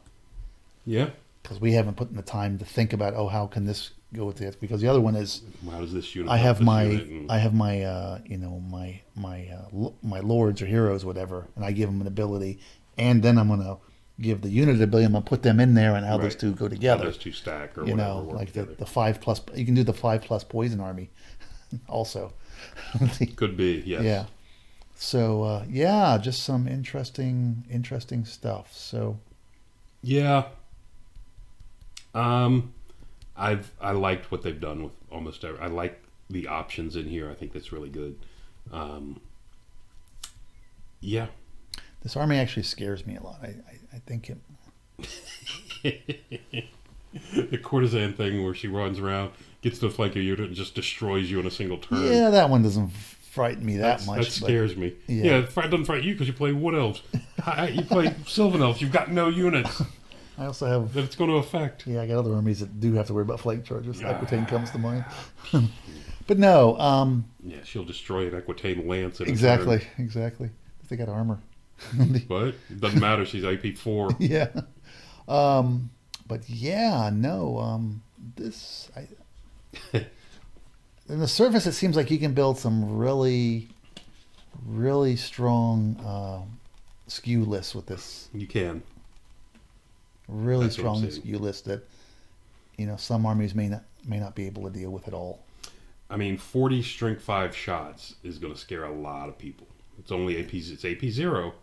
Speaker 1: Yeah.
Speaker 2: Because we haven't put in the time to think about, how can this go with this? Because the other one is,
Speaker 1: how does this unit?
Speaker 2: I have my lords or heroes, whatever, and I give them an ability, and then I'm going to give the unit ability. I'm going to put them in there, and how those two go together.
Speaker 1: How those two stack, or whatever.
Speaker 2: Like the 5+. You can do the 5+ poison army, also.
Speaker 1: Could be, yes.
Speaker 2: Yeah. So just some interesting stuff. So.
Speaker 1: Yeah. I liked what they've done with almost every. I like the options in here. I think that's really good. Yeah.
Speaker 2: This army actually scares me a lot. I think
Speaker 1: it. The courtesan thing where she runs around, gets to the flank of your unit, and just destroys you in a single turn.
Speaker 2: Yeah, that one doesn't frighten me that much.
Speaker 1: That scares me. Yeah, it doesn't frighten you because you play wood elves. You play sylvan elves. You've got no units.
Speaker 2: I also have
Speaker 1: that it's going to affect.
Speaker 2: Yeah, I got other armies that do have to worry about flank charges. Aquitaine comes to mind. But no.
Speaker 1: Yeah, she'll destroy an Aquitaine lance.
Speaker 2: Exactly. They got armor.
Speaker 1: But it doesn't matter. She's AP 4.
Speaker 2: Yeah. But yeah, no. This. In the surface, it seems like you can build some really, really strong skew lists with this.
Speaker 1: You can.
Speaker 2: Really strong skew list that some armies may not be able to deal with at all.
Speaker 1: I mean, 40 strength 5 shots is going to scare a lot of people. It's only it's AP 0.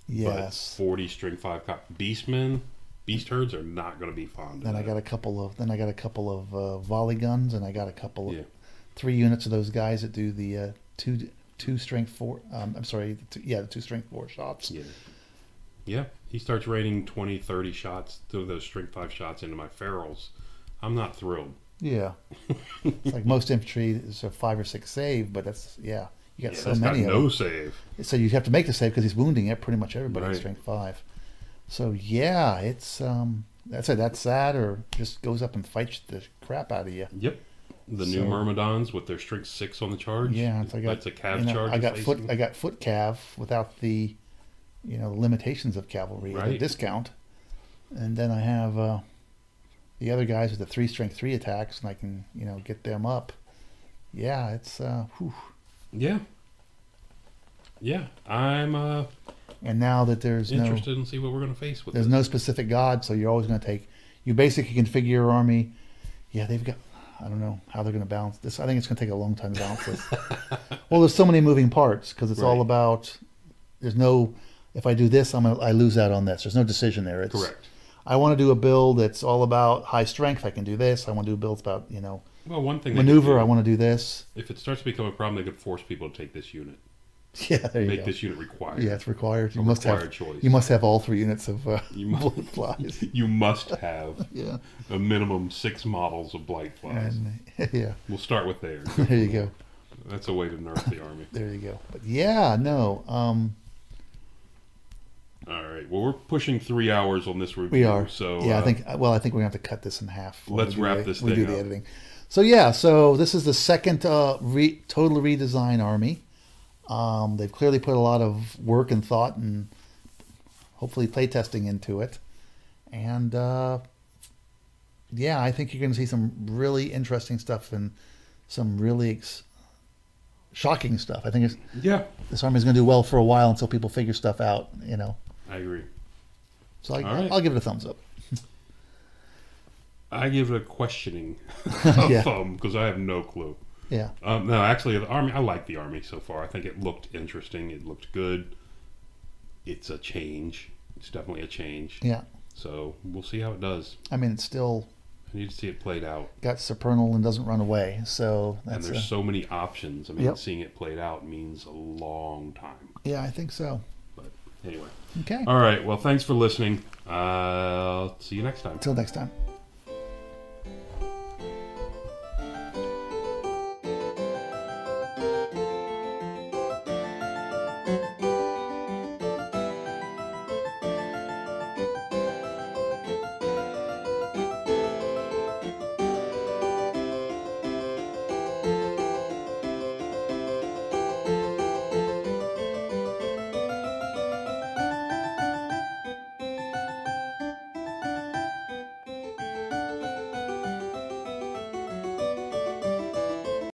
Speaker 2: Yes.
Speaker 1: But 40 strength 5 beastmen, beast herds are not going to be fond of
Speaker 2: Then
Speaker 1: that.
Speaker 2: I got a couple of volley guns, and I got a couple of 3 units of those guys that do the two strength 4. The 2 strength 4 shots.
Speaker 1: Yeah. Yeah, he starts raining 20, 30 shots, those strength 5 shots into my ferals. I'm not thrilled.
Speaker 2: Yeah. It's like most infantry is a 5 or 6 save, but that's, you got so many of them.
Speaker 1: No save.
Speaker 2: So you have to make the save because he's wounding pretty much everybody in strength 5. So yeah, it's, that's that, or just goes up and fights the crap out of you.
Speaker 1: Yep. The new Myrmidons with their strength 6 on the charge.
Speaker 2: Yeah.
Speaker 1: That's a cav charge.
Speaker 2: I got foot cav without the limitations of cavalry at a discount, and then I have the other guys with the 3 strength 3 attacks, and I can get them up. Yeah, it's
Speaker 1: yeah. I'm
Speaker 2: and now that there's
Speaker 1: interested in see what we're going to face with.
Speaker 2: There's no specific god, so you're always going to take. You basically configure your army. Yeah, they've got. I don't know how they're going to balance this. I think it's going to take a long time to balance this. Well, there's so many moving parts because it's all about. There's no. If I do this, I lose out on this. There's no decision there. It's,
Speaker 1: correct.
Speaker 2: I want to do a build that's all about high strength. I can do this. I want to do builds about
Speaker 1: Well, one thing
Speaker 2: maneuver. I want to do this.
Speaker 1: If it starts to become a problem, they could force people to take this unit.
Speaker 2: Yeah, there you go.
Speaker 1: Make this unit required.
Speaker 2: Yeah, it's required. You
Speaker 1: must have
Speaker 2: choice. You must have all 3 units of blight flies.
Speaker 1: You must have a minimum 6 models of blight flies.
Speaker 2: And,
Speaker 1: we'll start with there.
Speaker 2: There you go.
Speaker 1: That's a way to nerf the army.
Speaker 2: There you go. But yeah, no.
Speaker 1: All right. Well, we're pushing 3 hours on this review.
Speaker 2: We are.
Speaker 1: So
Speaker 2: yeah, I think we're going to have to cut this in half.
Speaker 1: Let's wrap this thing up.
Speaker 2: We do the editing. So yeah, so this is the second total redesign army. They've clearly put a lot of work and thought and hopefully playtesting into it. And I think you're going to see some really interesting stuff and some really shocking stuff. I think this army is going to do well for a while until people figure stuff out.
Speaker 1: I agree.
Speaker 2: So I'll give it a thumbs up.
Speaker 1: I give it a questioning thumb because I have no clue.
Speaker 2: Yeah.
Speaker 1: No, actually, the army. I like the army so far. I think it looked interesting. It looked good. It's a change. It's definitely a change.
Speaker 2: Yeah.
Speaker 1: So we'll see how it does.
Speaker 2: I mean, it's still.
Speaker 1: I need to see it played out.
Speaker 2: Got supernal and doesn't run away. So
Speaker 1: and there's so many options. I mean, seeing it played out means a long time.
Speaker 2: Yeah, I think so.
Speaker 1: But anyway.
Speaker 2: Okay.
Speaker 1: All right. Well, thanks for listening. See you next time.
Speaker 2: Until next time.